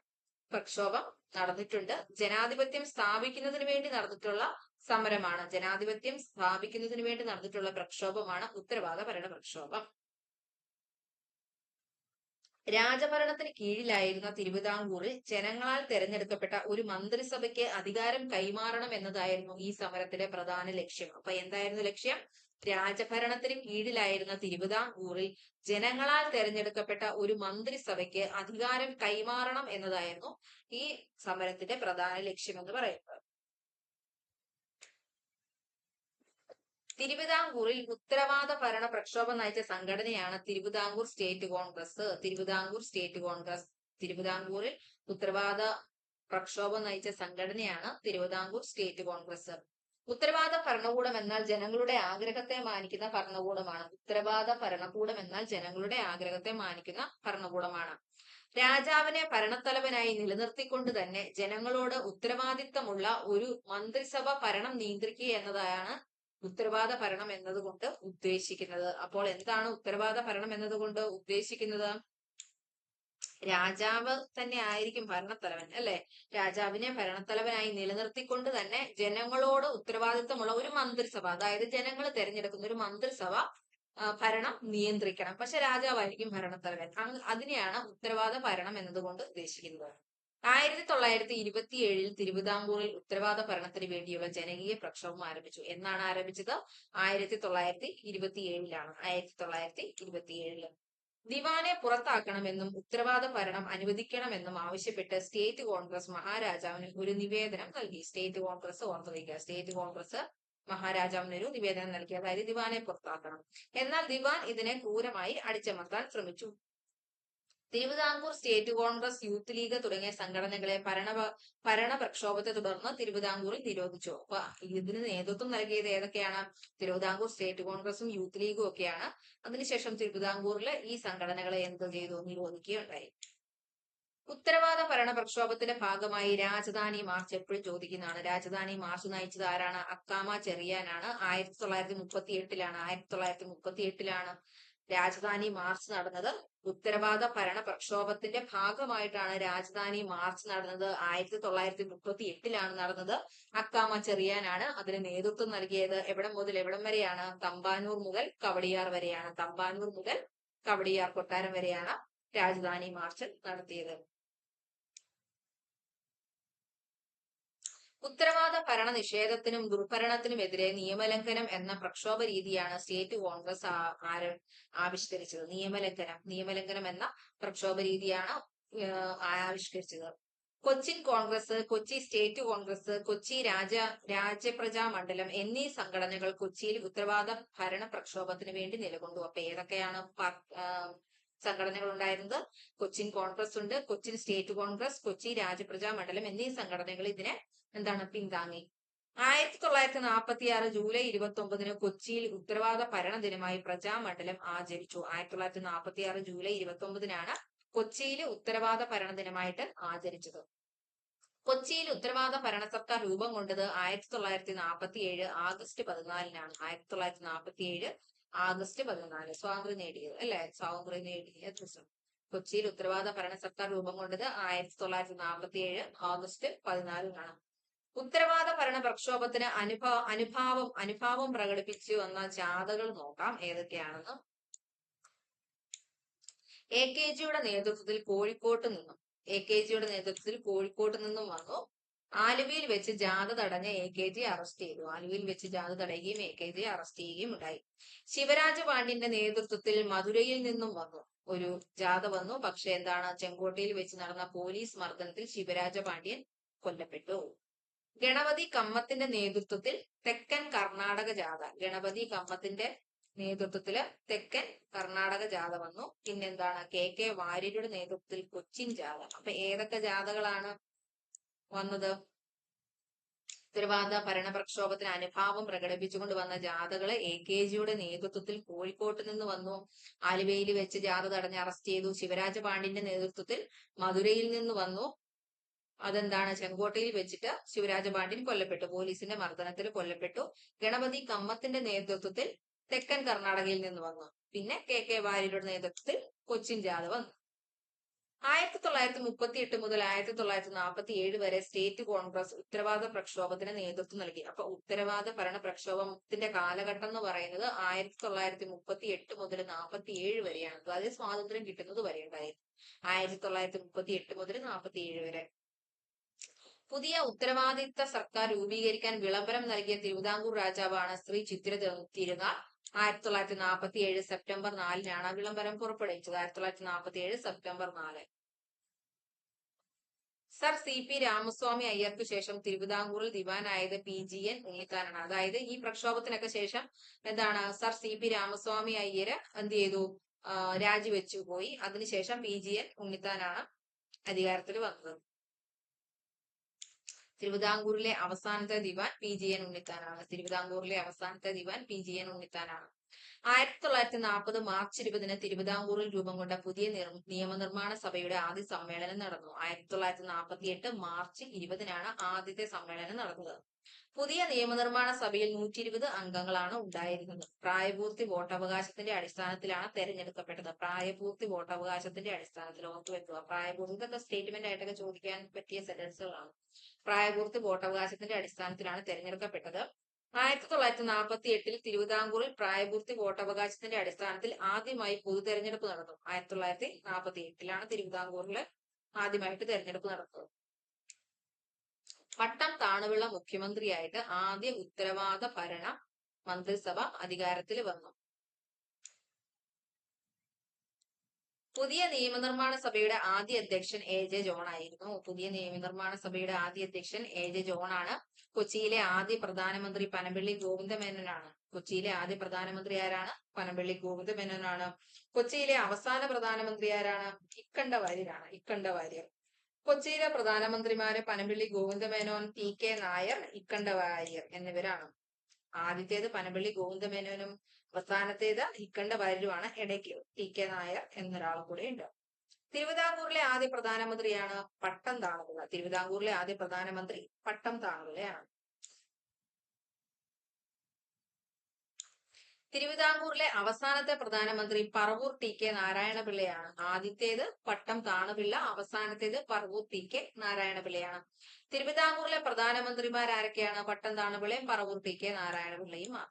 പ്രക്ഷോഭം നടന്നിട്ടുണ്ട്. ജനാധിപത്യം സ്ഥാപിക്കുന്നതിന് വേണ്ടി നടന്നിട്ടുള്ള സമരമാണ്. ജനാധിപത്യം സ്ഥാപിക്കുന്നതിന് വേണ്ടി നടന്നിട്ടുള്ള പ്രക്ഷോഭമാണ് ഉത്തരവാദ ഭരണ പ്രക്ഷോഭം. രാജഭരണത്തിന് കീഴിലായിരുന്ന തിരുവിതാംകൂറിൽ ജനങ്ങളാൽ തെരഞ്ഞെടുക്കപ്പെട്ട ഒരു മന്ത്രിസഭയ്ക്ക് അധികാരം കൈമാറണം എന്നതായിരുന്നു ഈ സമരത്തിന്റെ പ്രധാന ലക്ഷ്യം. അപ്പൊ എന്തായിരുന്നു ലക്ഷ്യം? രാജഭരണത്തിന് കീഴിലായിരുന്ന തിരുവിതാംകൂറിൽ ജനങ്ങളാൽ തെരഞ്ഞെടുക്കപ്പെട്ട ഒരു മന്ത്രിസഭയ്ക്ക് അധികാരം കൈമാറണം എന്നതായിരുന്നു ഈ സമരത്തിന്റെ പ്രധാന ലക്ഷ്യം എന്ന് പറയുന്നത്. തിരുവിതാംകൂറിൽ ഉത്തരവാദ ഭരണ പ്രക്ഷോഭം നയിച്ച സംഘടനയാണ് തിരുവിതാംകൂർ സ്റ്റേറ്റ് കോൺഗ്രസ്. തിരുവിതാംകൂർ സ്റ്റേറ്റ് കോൺഗ്രസ്. തിരുവിതാംകൂറിൽ ഉത്തരവാദ പ്രക്ഷോഭം നയിച്ച സംഘടനയാണ് തിരുവിതാംകൂർ സ്റ്റേറ്റ് കോൺഗ്രസ്. ഉത്തരവാദ ഭരണകൂടം എന്നാൽ ജനങ്ങളുടെ ആഗ്രഹത്തെ മാനിക്കുന്ന ഭരണകൂടമാണ്. ഉത്തരവാദ ഭരണകൂടം എന്നാൽ ജനങ്ങളുടെ ആഗ്രഹത്തെ മാനിക്കുന്ന ഭരണകൂടമാണ്. രാജാവിനെ ഭരണത്തലവനായി നിലനിർത്തിക്കൊണ്ട് തന്നെ ജനങ്ങളോട് ഉത്തരവാദിത്തമുള്ള ഒരു മന്ത്രിസഭ ഭരണം നിയന്ത്രിക്കുക എന്നതാണ് ഉത്തരവാദ ഭരണം എന്നതുകൊണ്ട് ഉദ്ദേശിക്കുന്നത്. അപ്പോൾ എന്താണ് ഉത്തരവാദ ഭരണം എന്നതുകൊണ്ട് ഉദ്ദേശിക്കുന്നത്? രാജാവ് തന്നെ ആയിരിക്കും ഭരണത്തലവൻ, അല്ലെ? രാജാവിനെ ഭരണത്തലവനായി നിലനിർത്തിക്കൊണ്ട് തന്നെ ജനങ്ങളോട് ഉത്തരവാദിത്തമുള്ള ഒരു മന്ത്രിസഭ, അതായത് ജനങ്ങൾ തെരഞ്ഞെടുക്കുന്ന ഒരു മന്ത്രിസഭ ഭരണം നിയന്ത്രിക്കണം. പക്ഷെ രാജാവായിരിക്കും ഭരണത്തലവൻ. അതിനെയാണ് ഉത്തരവാദ ഭരണം എന്നതുകൊണ്ട് ഉദ്ദേശിക്കുന്നത്. 1927 തിരുവിതാംകൂറിൽ ഉത്തരവാദ ഭരണത്തിന് വേണ്ടിയുള്ള ജനകീയ പ്രക്ഷോഭം ആരംഭിച്ചു. എന്നാണ് ആരംഭിച്ചത്? 1927 1927 ദിവാനെ പുറത്താക്കണമെന്നും ഉത്തരവാദ ഭരണം അനുവദിക്കണമെന്നും ആവശ്യപ്പെട്ട് സ്റ്റേറ്റ് കോൺഗ്രസ് മഹാരാജാവിന് ഒരു നിവേദനം നൽകി. സ്റ്റേറ്റ് കോൺഗ്രസ് ഓർത്തു വയ്ക്കുക. സ്റ്റേറ്റ് കോൺഗ്രസ് മഹാരാജാവിന് ഒരു നിവേദനം നൽകി. അതായത് ദിവാനെ പുറത്താക്കണം. എന്നാൽ ദിവാൻ ഇതിനെ ക്രൂരമായി അടിച്ചമർത്താൻ ശ്രമിച്ചു. Thiruvithamkoor state Congress, youth league തുടങ്ങിയ സംഘടനകളെ ഭരണ പ്രക്ഷോഭത്തെ തുടർന്ന് തിരുവിതാംകൂറിൽ നിരോധിച്ചു. അപ്പൊ ഇതിന് നേതൃത്വം നൽകിയത് ഏതൊക്കെയാണ്? തിരുവിതാംകൂർ സ്റ്റേറ്റ് കോൺഗ്രസും യൂത്ത് ലീഗും ഒക്കെയാണ്. അതിനുശേഷം തിരുവിതാംകൂറിൽ ഈ സംഘടനകളെ എന്ത് ചെയ്തു? നിരോധിക്കുകയുണ്ടായി. ഉത്തരവാദ ഭരണ പ്രക്ഷോഭത്തിന്റെ ഭാഗമായി രാജധാനി മാർച്ച് എപ്പോഴും ചോദിക്കുന്നതാണ്. രാജധാനി മാർച്ച് നയിച്ചത് ആരാണ്? അക്കാമ ചെറിയാനാണ്. 1938 രാജധാനി മാർച്ച് നടന്നത്. ഉത്തരവാദ ഭരണ പ്രക്ഷോഭത്തിന്റെ ഭാഗമായിട്ടാണ് രാജധാനി മാർച്ച് നടന്നത്. 1938 നടന്നത്. അക്കാമ ചെറിയാനാണ് അതിന് നേതൃത്വം നൽകിയത്. എവിടം മുതൽ എവിടം വരെയാണ്? തമ്പാനൂർ മുതൽ കവടിയാർ വരെയാണ്. തമ്പാനൂർ മുതൽ കവടിയാർ കൊട്ടാരം വരെയാണ് രാജധാനി മാർച്ച് നടത്തിയത്. ഉത്തരവാദ ഭരണ നിഷേധത്തിനും ദുർഭരണത്തിനുമെതിരെ നിയമലംഘനം എന്ന പ്രക്ഷോഭ രീതിയാണ് സ്റ്റേറ്റ് കോൺഗ്രസ് ആവിഷ്കരിച്ചത്. നിയമലംഘനം എന്ന പ്രക്ഷോഭ രീതിയാണ് ആവിഷ്കരിച്ചത്. കൊച്ചിൻ കോൺഗ്രസ്, കൊച്ചി സ്റ്റേറ്റ് കോൺഗ്രസ്, കൊച്ചി രാജപ്രജാ മണ്ഡലം എന്നീ സംഘടനകൾ കൊച്ചിയിൽ ഉത്തരവാദ ഭരണ പ്രക്ഷോഭത്തിന് വേണ്ടി നിലകൊണ്ടു. അപ്പൊ ഏതൊക്കെയാണ് സംഘടനകൾ ഉണ്ടായിരുന്നത്? കൊച്ചിൻ കോൺഗ്രസ് ഉണ്ട്, കൊച്ചിൻ സ്റ്റേറ്റ് കോൺഗ്രസ്, കൊച്ചി രാജപ്രജാ മണ്ഡലം എന്നീ സംഘടനകൾ ഇതിനെ പിന്താങ്ങി. 1946 ജൂലൈ 29 കൊച്ചിയിൽ ഉത്തരവാദ ഭരണ ദിനമായി പ്രജാമണ്ഡലം ആചരിച്ചു. 1946 ജൂലൈ 29 കൊച്ചിയിൽ ഉത്തരവാദ ഭരണ ദിനമായിട്ട് ആചരിച്ചത്. കൊച്ചിയിൽ ഉത്തരവാദ ഭരണ സർക്കാർ രൂപം കൊണ്ടത് 1947 ആഗസ്റ്റ് 14 1947 ആഗസ്റ്റ് 14 സ്വാതന്ത്ര്യം നേടിയത് അല്ലെ? സ്വാതന്ത്ര്യം നേടിയ ദിവസം. കൊച്ചിയിൽ ഉത്തരവാദ ഭരണ സർക്കാർ രൂപം കൊണ്ടത് 1947 ആഗസ്റ്റ് 14 ഉത്തരവാദ ഭരണ പ്രക്ഷോഭത്തിന് അനുഭാവം പ്രകടിപ്പിച്ചു വന്ന ജാഥകൾ നോക്കാം ഏതൊക്കെയാണെന്ന്. AKGയുടെ നേതൃത്വത്തിൽ കോഴിക്കോട്ട് നിന്നും വന്നു. ആലുവയിൽ വെച്ച് ജാഥ തടഞ്ഞ AKG അറസ്റ്റ് ചെയ്തു. ആലുവയിൽ വെച്ച് ജാഥ തടയുകയും AKG അറസ്റ്റ് ചെയ്യുകയും ഉണ്ടായി. ശിവരാജ പാണ്ഡ്യന്റെ നേതൃത്വത്തിൽ മധുരയിൽ നിന്നും വന്നു ഒരു ജാഥ വന്നു. പക്ഷെ ചെങ്കോട്ടയിൽ വെച്ച് നടന്ന പോലീസ് മർദ്ദനത്തിൽ ശിവരാജ പാണ്ഡ്യൻ കൊല്ലപ്പെട്ടു. ഗണപതി കമ്മത്തിന്റെ നേതൃത്വത്തിൽ തെക്കൻ കർണാടക ജാഥ. ഗണപതി കമ്മത്തിന്റെ നേതൃത്വത്തില് തെക്കൻ കർണാടക ജാഥ വന്നു. പിന്നെന്താണ്? KK വാര്യരുടെ നേതൃത്വത്തിൽ കൊച്ചിൻ ജാഥ. അപ്പൊ ഏതൊക്കെ ജാഥകളാണ് വന്നത്? ഉത്തരവാദ ഭരണ പ്രക്ഷോഭത്തിന് അനുഭാവം പ്രകടിപ്പിച്ചുകൊണ്ട് വന്ന ജാഥകള് AKGയുടെ നേതൃത്വത്തിൽ കോഴിക്കോട്ട് നിന്ന് വന്നു. ആലുവയിൽ വെച്ച് ജാഥ തടഞ്ഞ് അറസ്റ്റ് ചെയ്തു. ശിവരാജ പാണ്ഡ്യന്റെ നേതൃത്വത്തിൽ മധുരയിൽ നിന്ന് വന്നു. ചെങ്കോട്ടയിൽ വെച്ചിട്ട് ശിവരാജ പാണ്ഡ്യൻ കൊല്ലപ്പെട്ടു. പോലീസിന്റെ മർദ്ദനത്തിൽ കൊല്ലപ്പെട്ടു. ഗണപതി കമ്മത്തിന്റെ നേതൃത്വത്തിൽ തെക്കൻ കർണാടകയിൽ നിന്ന് വന്നു. പിന്നെ KK വാര്യരുടെ നേതൃത്വത്തിൽ കൊച്ചിൻ ജാഥ വന്നു. 1938 മുതൽ 1947 വരെ സ്റ്റേറ്റ് കോൺഗ്രസ് ഉത്തരവാദ പ്രക്ഷോഭത്തിന് നേതൃത്വം നൽകി. അപ്പൊ ഉത്തരവാദ ഭരണ പ്രക്ഷോഭത്തിന്റെ കാലഘട്ടം എന്ന് പറയുന്നത് 1938 മുതൽ 47 വരെയാണ്. അതായത് സ്വാതന്ത്ര്യം കിട്ടുന്നത് വരെ ഉണ്ടായിരുന്നു. 1938 മുതൽ 47 വരെ. പുതിയ ഉത്തരവാദിത്ത സർക്കാർ രൂപീകരിക്കാൻ വിളംബരം നൽകിയ തിരുവിതാംകൂർ രാജാവാണ് ശ്രീ ചിത്തിര തിരുനാൾ. 1947 സെപ്റ്റംബർ 4 വിളംബരം പുറപ്പെടുവിച്ചത്. 1947 സെപ്റ്റംബർ 4. സർ CP രാമസ്വാമി അയ്യർക്ക് ശേഷം തിരുവിതാംകൂറിൽ ദിവാനായത് PGN ഉണ്ണിത്താനാണ്. അതായത് ഈ പ്രക്ഷോഭത്തിനൊക്കെ ശേഷം സർ CP രാമസ്വാമി അയ്യര് എന്ത് ചെയ്തു? രാജിവെച്ചു പോയി. അതിനുശേഷം PGN ഉണ്ണിത്താനാണ് അധികാരത്തിൽ വന്നത്. തിരുവിതാംകൂറിലെ അവസാനത്തെ ദിവാൻ PGN ഉണ്ണിത്താനാണ്. 1940 മാർച്ച് 20 തിരുവിതാംകൂറിൽ രൂപം കൊണ്ട പുതിയ നിയമനിർമ്മാണ സഭയുടെ ആദ്യ സമ്മേളനം നടന്നു. 1948 മാർച്ച് 20 ആദ്യത്തെ സമ്മേളനം നടന്നത്. പുതിയ നിയമനിർമ്മാണ സഭയിൽ 120 അംഗങ്ങളാണ് ഉണ്ടായിരുന്നത്. പ്രായപൂർത്തി വോട്ടവകാശത്തിന്റെ അടിസ്ഥാനത്തിലാണ് തെരഞ്ഞെടുക്കപ്പെട്ടത്. പ്രായപൂർത്തി വോട്ടവകാശത്തിന്റെ അടിസ്ഥാനത്തിൽ ഓർത്തുവെക്കുക. പ്രായപൂർത്തി ഇതൊക്കെ സ്റ്റേറ്റ്മെന്റ് ആയിട്ടൊക്കെ ചോദിക്കാൻ പറ്റിയ സെന്റൻസുകളാണ്. പ്രായപൂർത്തി വോട്ടവകാശത്തിന്റെ അടിസ്ഥാനത്തിലാണ് തെരഞ്ഞെടുക്കപ്പെട്ടത്. 1948 തിരുവിതാംകൂറിൽ പ്രായപൂർത്തി വോട്ടവകാശത്തിന്റെ അടിസ്ഥാനത്തിൽ ആദ്യമായി പൊതു തെരഞ്ഞെടുപ്പ് നടന്നു. 1948 തിരുവിതാംകൂറിൽ ആദ്യമായിട്ട് തെരഞ്ഞെടുപ്പ് നടന്നത്. പട്ടം താണുപിള്ള മുഖ്യമന്ത്രിയായിട്ട് ആദ്യ ഉത്തരവാദ ഭരണ മന്ത്രിസഭ അധികാരത്തിൽ വന്നു. പുതിയ നിയമനിർമ്മാണ സഭയുടെ ആദ്യ അധ്യക്ഷൻ AJ ജോൺ ആയിരുന്നു. പുതിയ നിയമനിർമ്മാണ സഭയുടെ ആദ്യ അധ്യക്ഷൻ AJ ജോൺ ആണ്. കൊച്ചിയിലെ ആദ്യ പ്രധാനമന്ത്രി പനമ്പള്ളി ഗോവിന്ദമേനോനാണ്. കൊച്ചിയിലെ ആദ്യ പ്രധാനമന്ത്രി ആരാണ്? പനമ്പള്ളി ഗോവിന്ദമേനോനാണ്. കൊച്ചിയിലെ അവസാന പ്രധാനമന്ത്രി ആരാണ്? ഇക്കണ്ട വാര്യർ. കൊച്ചിയിലെ പ്രധാനമന്ത്രിമാര് പനമ്പള്ളി ഗോവിന്ദമേനോൻ, TK നായർ, ഇക്കണ്ട വാര്യർ എന്നിവരാണ്. ആദ്യത്തേത് പനമ്പള്ളി ഗോവിന്ദമേനോനും അവസാനത്തേത് ഇക്കണ്ട വാര്യരുമാണ്. ഇടയ്ക്ക് TK നായർ എന്നൊരാളും കൂടെ ഉണ്ട്. തിരുവിതാംകൂറിലെ ആദ്യ പ്രധാനമന്ത്രിയാണ് പട്ടം താണുപിള്ള. തിരുവിതാംകൂറിലെ ആദ്യ പ്രധാനമന്ത്രി പട്ടം താണുപിള്ളയാണ്. തിരുവിതാംകൂറിലെ അവസാനത്തെ പ്രധാനമന്ത്രി പറവൂർ TK നാരായണപിള്ളയാണ്. ആദ്യത്തേത് പട്ടം താണുപിള്ള, അവസാനത്തേത് പറവൂർ TK നാരായണപിള്ളയാണ്. തിരുവിതാംകൂറിലെ പ്രധാനമന്ത്രിമാർ ആരൊക്കെയാണ്? പട്ടം താണുപിള്ളയും പറവൂർ TK നാരായണപിള്ളയുമാണ്.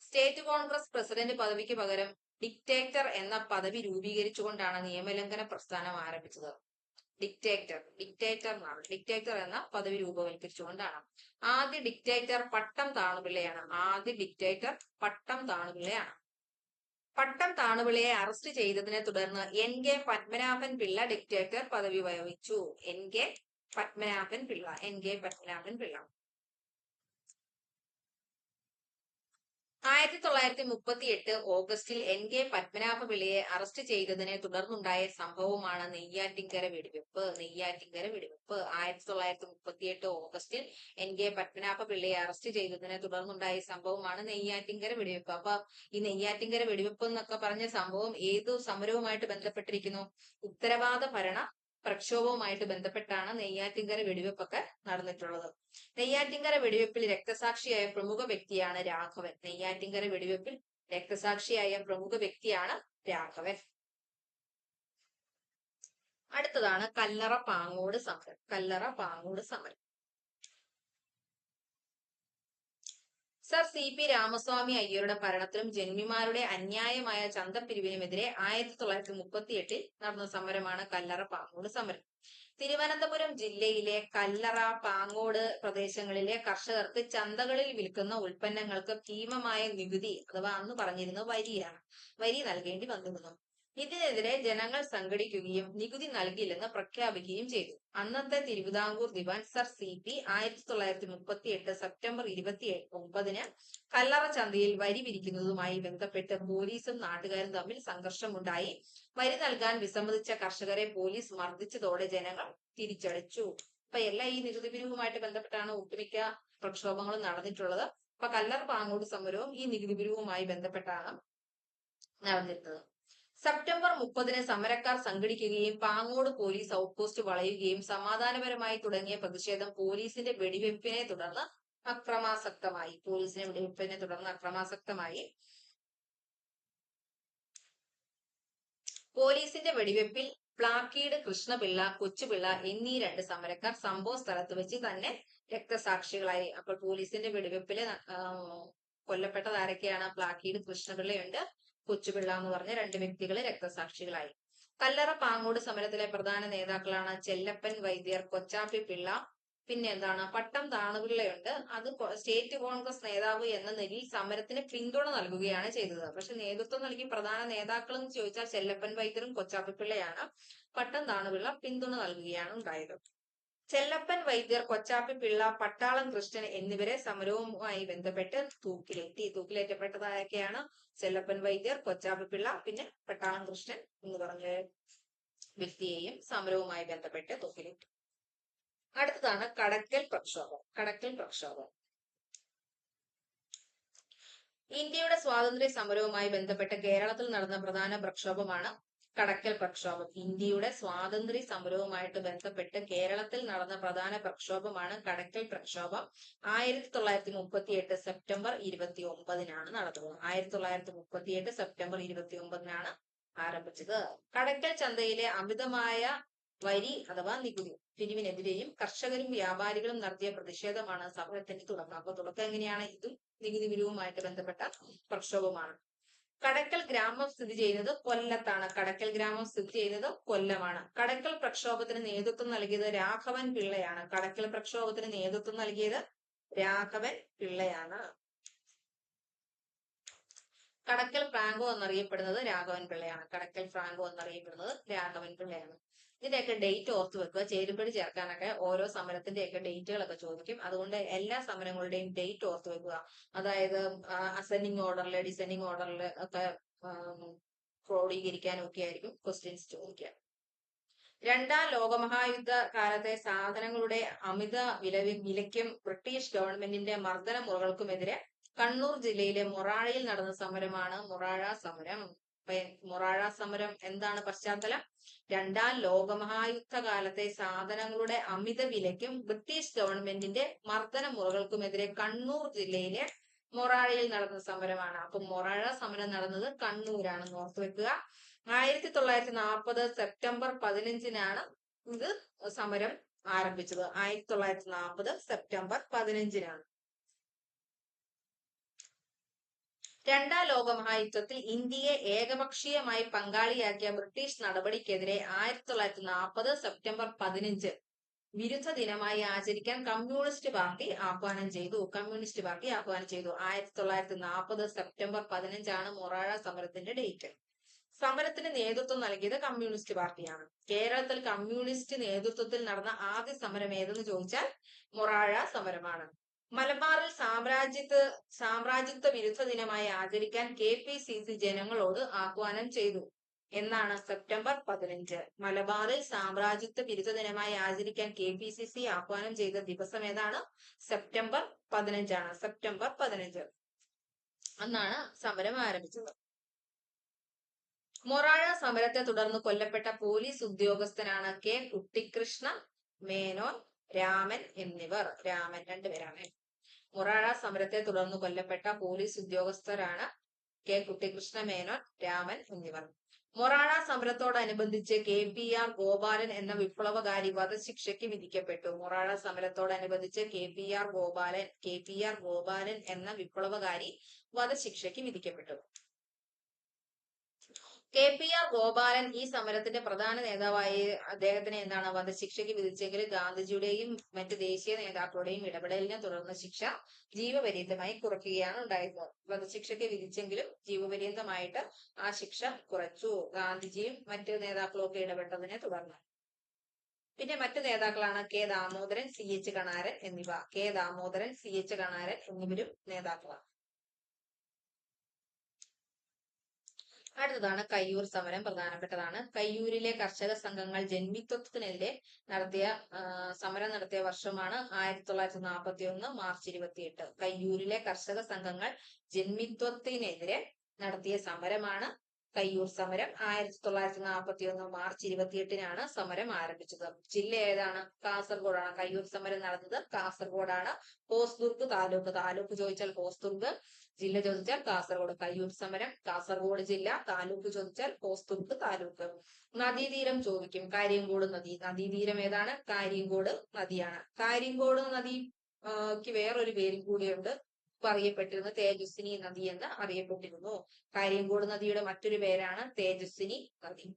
സ്റ്റേറ്റ് കോൺഗ്രസ് പ്രസിഡന്റ് പദവിക്ക് പകരം ഡിക്റ്റേറ്റർ എന്ന പദവി രൂപീകരിച്ചുകൊണ്ടാണ് നിയമലംഘന പ്രസ്ഥാനം ആരംഭിച്ചത്. ഡിക്റ്റേറ്റർ എന്ന പദവി രൂപവൽക്കരിച്ചുകൊണ്ടാണ്. ആദ്യ ഡിക്റ്റേറ്റർ പട്ടം താണുപിള്ളയാണ്. പട്ടം താണുപിള്ളയെ അറസ്റ്റ് ചെയ്തതിനെ തുടർന്ന് NK പത്മനാഭൻ പിള്ള ഡിക്റ്റേറ്റർ പദവി വഹിച്ചു. NK പത്മനാഭൻ പിള്ള 1938 ഓഗസ്റ്റിൽ NK പത്മനാഭ പിള്ളയെ അറസ്റ്റ് ചെയ്തതിനെ തുടർന്നുണ്ടായ സംഭവമാണ് നെയ്യാറ്റിൻകര വെടിവെപ്പ്. 1938 ഓഗസ്റ്റിൽ NK പത്മനാഭ പിള്ളയെ അറസ്റ്റ് ചെയ്തതിനെ തുടർന്നുണ്ടായ സംഭവമാണ് നെയ്യാറ്റിൻകര വെടിവെപ്പ്. അപ്പൊ ഈ നെയ്യാറ്റിൻകര വെടിവെപ്പ് എന്നൊക്കെ പറഞ്ഞ സംഭവം ഏതു സമരവുമായിട്ട് ബന്ധപ്പെട്ടിരിക്കുന്നു? ഉത്തരവാദ ഭരണ പ്രക്ഷോഭവുമായിട്ട് ബന്ധപ്പെട്ടാണ് നെയ്യാറ്റിൻകര വെടിവെപ്പൊക്കെ നടന്നിട്ടുള്ളത്. നെയ്യാറ്റിൻകര വെടിവെപ്പിൽ രക്തസാക്ഷിയായ പ്രമുഖ വ്യക്തിയാണ് രാഘവൻ. നെയ്യാറ്റിൻകര വെടിവെപ്പിൽ രക്തസാക്ഷിയായ പ്രമുഖ വ്യക്തിയാണ് രാഘവൻ. അടുത്തതാണ് കല്ലറ പാങ്ങോട് സമരം. സർ CP രാമസ്വാമി അയ്യരുടെ ഭരണത്തിലും ജന്മിമാരുടെ അന്യായമായ ചന്തപ്പിരിവിനുമെതിരെ 1938 നടന്ന സമരമാണ് കല്ലറ പാങ്ങോട് സമരം. തിരുവനന്തപുരം ജില്ലയിലെ കല്ലറ, പാങ്ങോട് പ്രദേശങ്ങളിലെ കർഷകർക്ക് ചന്തകളിൽ വിൽക്കുന്ന ഉൽപ്പന്നങ്ങൾക്ക് ഭീമമായ നികുതി അഥവാ അന്ന് പറഞ്ഞിരുന്ന വരി നൽകേണ്ടി വന്നിരുന്നു. ഇതിനെതിരെ ജനങ്ങൾ സംഘടിക്കുകയും നികുതി നൽകില്ലെന്ന് പ്രഖ്യാപിക്കുകയും ചെയ്തു. അന്നത്തെ തിരുവിതാംകൂർ ദിവാൻ സർ CP 1938 സെപ്റ്റംബർ 29 കല്ലറ ചന്തയിൽ വരി പിരിക്കുന്നതുമായി ബന്ധപ്പെട്ട് പോലീസും നാട്ടുകാരും തമ്മിൽ സംഘർഷമുണ്ടായി. വരി നൽകാൻ വിസമ്മതിച്ച കർഷകരെ പോലീസ് മർദ്ദിച്ചതോടെ ജനങ്ങൾ തിരിച്ചടിച്ചു. അപ്പൊ എല്ലാ ഈ നികുതി പിരിവുമായിട്ട് ബന്ധപ്പെട്ടാണ് ഒട്ടുമിക്ക പ്രക്ഷോഭങ്ങളും നടന്നിട്ടുള്ളത്. അപ്പൊ കല്ലറ പാങ്ങോട് സമരവും ഈ നികുതി പിരിവുമായി ബന്ധപ്പെട്ടാണ് നടന്നിരുന്നത്. സെപ്റ്റംബർ 30 സമരക്കാർ സംഘടിക്കുകയും പാങ്ങോട് പോലീസ് ഔട്ട് പോസ്റ്റ് വളയുകയും സമാധാനപരമായി തുടങ്ങിയ പ്രതിഷേധം പോലീസിന്റെ വെടിവെപ്പിനെ തുടർന്ന് അക്രമാസക്തമായി. പോലീസിന്റെ വെടിവെപ്പിൽ പ്ലാക്കീട് കൃഷ്ണപിള്ള, കൊച്ചുപിള്ള എന്നീ 2 സമരക്കാർ സംഭവ സ്ഥലത്ത് വെച്ച് തന്നെ രക്തസാക്ഷികളായി. അപ്പോൾ പോലീസിന്റെ വെടിവെപ്പില് കൊല്ലപ്പെട്ടത് ആരൊക്കെയാണ്? പ്ലാക്കീട് കൃഷ്ണപിള്ളയുണ്ട്, കൊച്ചുപിള്ള എന്ന് പറഞ്ഞ 2 വ്യക്തികൾ രക്തസാക്ഷികളായി. കല്ലറ പാങ്ങോട് സമരത്തിലെ പ്രധാന നേതാക്കളാണ് ചെല്ലപ്പൻ വൈദ്യർ, കൊച്ചാപ്പി പിള്ള, പിന്നെ എന്താണ് പട്ടം താണുപിള്ളയുണ്ട്. അത് സ്റ്റേറ്റ് കോൺഗ്രസ് നേതാവ് എന്ന നിലയിൽ സമരത്തിന് പിന്തുണ നൽകുകയാണ് ചെയ്തത്. പക്ഷെ നേതൃത്വം നൽകി പ്രധാന നേതാക്കൾ എന്ന് ചോദിച്ചാൽ ചെല്ലപ്പൻ വൈദ്യരും കൊച്ചാപ്പി പിള്ളയാണ്. പട്ടം താണുപിള്ള പിന്തുണ നൽകുകയാണ് ഉണ്ടായത്. ചെല്ലപ്പൻ വൈദ്യർ, കൊച്ചാപ്പി പിള്ള, പട്ടാളം കൃഷ്ണൻ എന്നിവരെ സമരവുമായി ബന്ധപ്പെട്ട് തൂക്കിലേറ്റപ്പെട്ടതായൊക്കെയാണ് ചെല്ലപ്പൻ വൈദ്യർ, കൊച്ചാപ്പി പിള്ള, പിന്നെ പട്ടാളം കൃഷ്ണൻ എന്ന് പറഞ്ഞ വ്യക്തിയെയും സമരവുമായി ബന്ധപ്പെട്ട് തൂക്കിലേറ്റു. അടുത്തതാണ് കടക്കൽ പ്രക്ഷോഭം. ഇന്ത്യയുടെ സ്വാതന്ത്ര്യ സമരവുമായി ബന്ധപ്പെട്ട് കേരളത്തിൽ നടന്ന പ്രധാന പ്രക്ഷോഭമാണ് കടക്കൽ പ്രക്ഷോഭം. ഇന്ത്യയുടെ സ്വാതന്ത്ര്യ സമരവുമായിട്ട് ബന്ധപ്പെട്ട് കേരളത്തിൽ നടന്ന പ്രധാന പ്രക്ഷോഭമാണ് കടക്കൽ പ്രക്ഷോഭം. 1938 സെപ്റ്റംബർ 29 നടന്നത്. 1938 സെപ്റ്റംബർ 29 ആരംഭിച്ചത്. കടക്കൽ ചന്തയിലെ അമിതമായ വരി അഥവാ നികുതി പിരിവിനെതിരെയും കർഷകരും വ്യാപാരികളും നടത്തിയ പ്രതിഷേധമാണ് സമരത്തിന്റെ തുടക്കം. അപ്പൊ തുടക്കം എങ്ങനെയാണ്? ഇതും നികുതി പിരിവുമായിട്ട് ബന്ധപ്പെട്ട പ്രക്ഷോഭമാണ്. കടക്കൽ ഗ്രാമം സ്ഥിതി ചെയ്യുന്നത് കൊല്ലത്താണ്. കൊല്ലമാണ്. കടക്കൽ പ്രക്ഷോഭത്തിന് നേതൃത്വം നൽകിയത് രാഘവൻ പിള്ളയാണ്. കടക്കൽ ഫ്രാങ്കോ എന്നറിയപ്പെടുന്നത് രാഘവൻ പിള്ളയാണ്. ഇതിന്റെയൊക്കെ ഡേറ്റ് ഓർത്ത് വെക്കുക. ചേരുപടി ചേർക്കാനൊക്കെ ഓരോ സമരത്തിന്റെയൊക്കെ ഡേറ്റുകളൊക്കെ ചോദിക്കും. അതുകൊണ്ട് എല്ലാ സമരങ്ങളുടെയും ഡേറ്റ് ഓർത്ത് വെക്കുക. അതായത് അസെൻഡിങ് ഓർഡറിൽ, ഡിസെൻഡിങ് ഓർഡറിൽ ഒക്കെ ക്രോഡീകരിക്കാനും ഒക്കെ ആയിരിക്കും ക്വസ്റ്റ്യൻസ് ചോദിക്കുക. 2ാം ലോകമഹായുദ്ധ കാലത്തെ സാധനങ്ങളുടെ അമിത വിലയ്ക്കും ബ്രിട്ടീഷ് ഗവൺമെന്റിന്റെ മർദ്ദന മുറകൾക്കുമെതിരെ കണ്ണൂർ ജില്ലയിലെ മൊറാഴയിൽ നടന്ന സമരമാണ് മൊറാഴ സമരം. എന്താണ് പശ്ചാത്തലം? 2ാം ലോകമഹായുദ്ധ കാലത്തെ സാധനങ്ങളുടെ അമിത വിലയ്ക്കും ബ്രിട്ടീഷ് ഗവൺമെന്റിന്റെ മർദ്ദന മുറകൾക്കുമെതിരെ കണ്ണൂർ ജില്ലയിലെ മൊറാഴയിൽ നടന്ന സമരമാണ്. അപ്പൊ മൊറാഴ സമരം നടന്നത് കണ്ണൂരാണെന്ന് ഓർത്തു വെക്കുക. 1940 സെപ്റ്റംബർ 15 ഇത് സമരം ആരംഭിച്ചത്. 1940 സെപ്റ്റംബർ 15 2ാം ലോകമഹായുദ്ധത്തിൽ ഇന്ത്യയെ ഏകപക്ഷീയമായി പങ്കാളിയാക്കിയ ബ്രിട്ടീഷ് നടപടിക്കെതിരെ 1940 സെപ്റ്റംബർ 15 വിരുദ്ധ ദിനമായി ആചരിക്കാൻ കമ്മ്യൂണിസ്റ്റ് പാർട്ടി ആഹ്വാനം ചെയ്തു. 1940 സെപ്റ്റംബർ 15 മൊറാഴ സമരത്തിന്റെ ഡേറ്റ്. സമരത്തിന് നേതൃത്വം നൽകിയത് കമ്മ്യൂണിസ്റ്റ് പാർട്ടിയാണ്. കേരളത്തിൽ കമ്മ്യൂണിസ്റ്റ് നേതൃത്വത്തിൽ നടന്ന ആദ്യ സമരം ഏതെന്ന് ചോദിച്ചാൽ മൊറാഴ സമരമാണ്. മലബാറിൽ സാമ്രാജ്യത്വ വിരുദ്ധ ദിനമായി ആചരിക്കാൻ KPCC ജനങ്ങളോട് ആഹ്വാനം ചെയ്തു. എന്നാണ്? സെപ്റ്റംബർ 15. മലബാറിൽ സാമ്രാജ്യത്വ വിരുദ്ധ ദിനമായി ആചരിക്കാൻ KPCC ആഹ്വാനം ചെയ്ത ദിവസം ഏതാണ്? സെപ്റ്റംബർ 15 സെപ്റ്റംബർ 15 അന്നാണ് സമരം ആരംഭിച്ചത്. മൊറാഴ സമരത്തെ തുടർന്ന് കൊല്ലപ്പെട്ട പോലീസ് ഉദ്യോഗസ്ഥനാണ് K. കുട്ടിക്കൃഷ്ണ മേനോൻ, രാമൻ എന്നിവർ. രാമൻ രണ്ടുപേരാണ്. മൊറാഴ സമരത്തെ തുടർന്ന് കൊല്ലപ്പെട്ട പോലീസ് ഉദ്യോഗസ്ഥരാണ് K. കുട്ടിക്കൃഷ്ണ മേനോൻ, രാമൻ എന്നിവർ. മൊറാഴ സമരത്തോടനുബന്ധിച്ച് KPR ഗോപാലൻ എന്ന വിപ്ലവകാരി വധശിക്ഷയ്ക്ക് വിധിക്കപ്പെട്ടു. മൊറാഴ സമരത്തോടനുബന്ധിച്ച് KPR ഗോപാലൻ എന്ന വിപ്ലവകാരി വധശിക്ഷയ്ക്ക് വിധിക്കപ്പെട്ടു. KPR ഗോപാലൻ ഈ സമരത്തിന്റെ പ്രധാന നേതാവായി. അദ്ദേഹത്തിന് എന്താണ് വധശിക്ഷയ്ക്ക് വിധിച്ചെങ്കിൽ ഗാന്ധിജിയുടെയും മറ്റ് ദേശീയ നേതാക്കളുടെയും ഇടപെടലിനെ തുടർന്ന് ശിക്ഷ ജീവപര്യന്തമായി കുറയ്ക്കുകയാണ് ഉണ്ടായിരുന്നത്. വധശിക്ഷയ്ക്ക് വിധിച്ചെങ്കിലും ജീവപര്യന്തമായിട്ട് ആ ശിക്ഷ കുറച്ചു. ഗാന്ധിജിയും മറ്റ് നേതാക്കളും ഒക്കെ ഇടപെട്ടതിനെ തുടർന്ന്. പിന്നെ മറ്റു നേതാക്കളാണ് K. ദാമോദരൻ, CH കണാരൻ എന്നിവ. K. ദാമോദരൻ, CH കണാരൻ എന്നിവരും നേതാക്കളാണ്. അടുത്തതാണ് കയ്യൂർ സമരം. പ്രധാനപ്പെട്ടതാണ്. കയ്യൂരിലെ കർഷക സംഘങ്ങൾ ജന്മിത്വത്തിനെതിരെ സമരം നടത്തിയ വർഷമാണ് 1941 മാർച്ച് 28. കയ്യൂരിലെ കർഷക സംഘങ്ങൾ ജന്മിത്വത്തിനെതിരെ നടത്തിയ സമരമാണ് കയ്യൂർ സമരം. 1941 മാർച്ച് 28 സമരം ആരംഭിച്ചത്. ജില്ല ഏതാണ്? കാസർഗോഡാണ്. കയ്യൂർ സമരം നടന്നത് കാസർഗോഡാണ്. ഹോസ്ദുർഗ് താലൂക്ക് ചോദിച്ചാൽ ഹോസ്ദുർഗ്, ജില്ല ചോദിച്ചാൽ കാസർഗോഡ്. കയ്യൂർ സമരം കാസർഗോഡ് ജില്ല, താലൂക്ക് ചോദിച്ചാൽ ഹോസ്ദുർഗ് താലൂക്ക്. നദീതീരം ചോദിക്കും. കാര്യങ്കോട് നദി. നദീതീരം ഏതാണ്? കാര്യങ്കോട് നദിയാണ്. കാര്യങ്കോട് നദിക്ക് വേറൊരു പേരും കൂടിയുണ്ട്. അറിയപ്പെട്ടിരുന്നു തേജസ്വിനി നദി എന്ന് അറിയപ്പെട്ടിരുന്നു. കാര്യങ്കോട് നദിയുടെ മറ്റൊരു പേരാണ് തേജസ്വിനി നദി.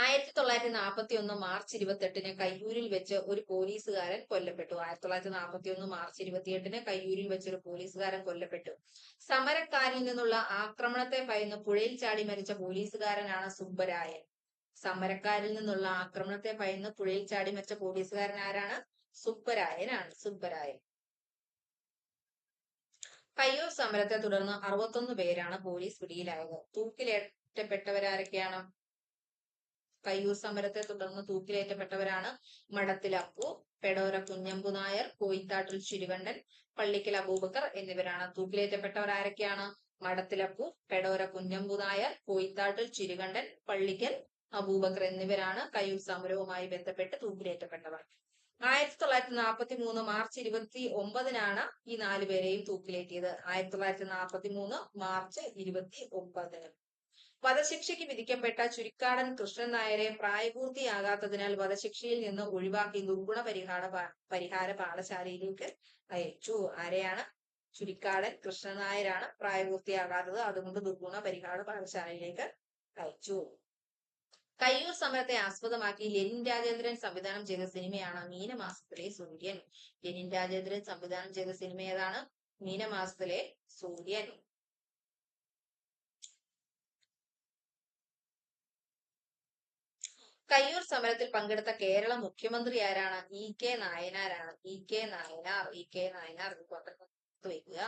1941 മാർച്ച് 28 കയ്യൂരിൽ വെച്ച് ഒരു പോലീസുകാരൻ കൊല്ലപ്പെട്ടു. 1941 മാർച്ച് 28 കയ്യൂരിൽ വെച്ച് ഒരു പോലീസുകാരൻ കൊല്ലപ്പെട്ടു. സമരക്കാരിൽ നിന്നുള്ള ആക്രമണത്തെ ഭയന്ന് പുഴയിൽ ചാടി മരിച്ച പോലീസുകാരനാണ് സുബ്ബരായൻ. സമരക്കാരിൽ നിന്നുള്ള ആക്രമണത്തെ ഭയന്ന് പുഴയിൽ ചാടി മരിച്ച പോലീസുകാരൻ ആരാണ്? സുബ്ബരായനാണ്. സുബ്ബരായൻ. കയ്യൂർ സമരത്തെ തുടർന്ന് 61 പേരാണ് പോലീസ് പിടിയിലായത്. തൂക്കിലേറ്റപ്പെട്ടവരാരൊക്കെയാണ്? കയ്യൂർ സമരത്തെ തുടർന്ന് തൂക്കിലേറ്റപ്പെട്ടവരാണ് മഠത്തിൽ അപ്പു, പെടോര കുഞ്ഞമ്പു നായർ, കോയിത്താട്ടിൽ ചുരുകണ്ഠൻ, പള്ളിക്കൽ അബൂബക്കർ എന്നിവരാണ്. തൂക്കിലേറ്റപ്പെട്ടവർ ആരൊക്കെയാണ്? മഠത്തിൽ അപ്പു, പെടോര കുഞ്ഞമ്പു നായർ, കോയിത്താട്ടിൽ ചുരുകണ്ഠൻ, പള്ളിക്കൽ അബൂബക്കർ എന്നിവരാണ് കയ്യൂർ സമരവുമായി ബന്ധപ്പെട്ട് തൂക്കിലേറ്റപ്പെട്ടവർ. 1943 മാർച്ച് 29 ഈ 4 പേരെയും തൂക്കിലേറ്റിയത്. 1943 മാർച്ച് 29. വധശിക്ഷയ്ക്ക് വിധിക്കപ്പെട്ട ചുരിക്കാടൻ കൃഷ്ണൻ നായരെ പ്രായപൂർത്തിയാകാത്തതിനാൽ വധശിക്ഷയിൽ നിന്ന് ഒഴിവാക്കി ദുർഗുണ പരിഹാര പാഠശാലയിലേക്ക് അയച്ചു. ആരെയാണ്? ചുരിക്കാടൻ കൃഷ്ണൻ നായരാണ് പ്രായപൂർത്തിയാകാത്തത്, അതുകൊണ്ട് ദുർഗുണ പരിഹാര പാഠശാലയിലേക്ക് അയച്ചു. കയ്യൂർ സമരത്തെ ആസ്പദമാക്കി ലെനിൻ രാജേന്ദ്രൻ സംവിധാനം ചെയ്ത സിനിമയാണ് മീനമാസത്തിലെ സൂര്യൻ. ലെനിൻ രാജേന്ദ്രൻ സംവിധാനം ചെയ്ത സിനിമ ഏതാണ്? മീനമാസത്തിലെ സൂര്യൻ. കയ്യൂർ സമരത്തിൽ പങ്കെടുത്ത കേരള മുഖ്യമന്ത്രി ആരാണ്? E.K. നായനാരാണ്. E.K. നായനാർ വയ്ക്കുക.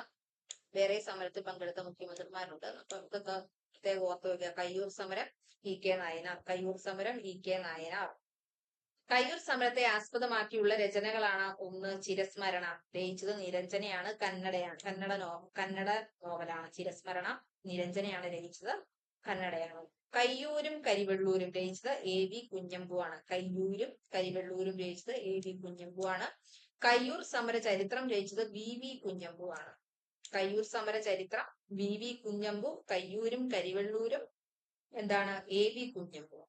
വേറെ സമരത്തിൽ പങ്കെടുത്ത മുഖ്യമന്ത്രിമാരുണ്ട്, അപ്പൊ ഇതൊക്കെ പ്രത്യേകം ഓർത്തു വയ്ക്കുക. കയ്യൂർ സമരം E.K. നായനാർ. കയ്യൂർ സമരം E.K. നായനാർ. കയ്യൂർ സമരത്തെ ആസ്പദമാക്കിയുള്ള രചനകളാണ്. 1. ചിരസ്മരണ. രചിച്ചത് നിരഞ്ജനയാണ്. കന്നഡ നോവലാണ്. ചിരസ്മരണ നിരഞ്ജനയാണ് രചിച്ചത്. കന്നഡയാണ്. കയ്യൂരും കരിവെള്ളൂരും രചിച്ചത് A.V. കുഞ്ഞമ്പു ആണ്. കയ്യൂരും കരിവെള്ളൂരും രചിച്ചത് A.V. കുഞ്ഞമ്പു ആണ്. കയ്യൂർ സമര ചരിത്രം രചിച്ചത് V.V. കുഞ്ഞമ്പു ആണ്. കയ്യൂർ സമര ചരിത്രം V.V. കുഞ്ഞമ്പു. കയ്യൂരും കരിവെള്ളൂരും എന്താണ്? A.V. കുഞ്ഞമ്പു.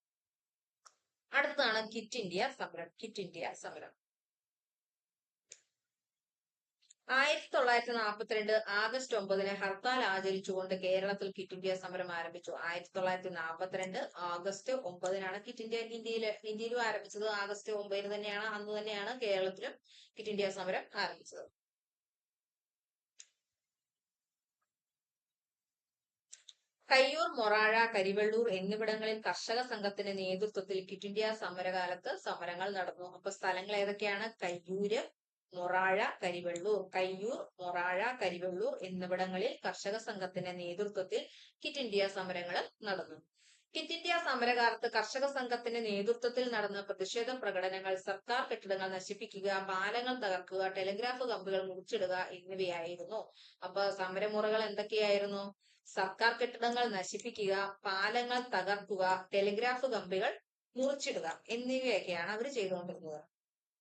അടുത്തതാണ് ക്വിറ്റ് ഇന്ത്യ സമരം. ക്വിറ്റ് ഇന്ത്യ സമരം 1942 ആഗസ്റ്റ് 9 ഹർത്താൽ ആചരിച്ചുകൊണ്ട് കേരളത്തിൽ ക്വിറ്റ് ഇന്ത്യ സമരം ആരംഭിച്ചു. 1942 ആഗസ്റ്റ് 9 ഇന്ത്യയിലും ആരംഭിച്ചത്. ആഗസ്റ്റ് 9 തന്നെയാണ്, അന്ന് തന്നെയാണ് കേരളത്തിലും ക്വിറ്റ് ഇന്ത്യ സമരം ആരംഭിച്ചത്. കയ്യൂർ, മൊറാഴ, കരിവെള്ളൂർ എന്നിവിടങ്ങളിൽ കർഷക സംഘത്തിന്റെ നേതൃത്വത്തിൽ ക്വിറ്റ് ഇന്ത്യ സമരകാലത്ത് സമരങ്ങൾ നടന്നു. അപ്പൊ സ്ഥലങ്ങൾ ഏതൊക്കെയാണ്? കയ്യൂര്, മൊറാഴ, കരിവെള്ളൂർ. കയ്യൂർ, മൊറാഴ, കരിവെള്ളൂർ എന്നിവിടങ്ങളിൽ കർഷക സംഘത്തിന്റെ നേതൃത്വത്തിൽ ക്വിറ്റ് ഇന്ത്യ സമരങ്ങൾ നടന്നു. ക്വിറ്റ് ഇന്ത്യ സമരകാലത്ത് കർഷക സംഘത്തിന്റെ നേതൃത്വത്തിൽ നടന്ന പ്രതിഷേധ പ്രകടനങ്ങൾ സർക്കാർ കെട്ടിടങ്ങൾ നശിപ്പിക്കുക, പാലങ്ങൾ തകർക്കുക, ടെലിഗ്രാഫ് കമ്പികൾ മുറിച്ചിടുക എന്നിവയായിരുന്നു. അപ്പൊ സമരമുറകൾ എന്തൊക്കെയായിരുന്നു? സർക്കാർ കെട്ടിടങ്ങൾ നശിപ്പിക്കുക, പാലങ്ങൾ തകർക്കുക, ടെലിഗ്രാഫ് കമ്പികൾ മുറിച്ചിടുക എന്നിവയൊക്കെയാണ് അവർ ചെയ്തുകൊണ്ടിരുന്നത്.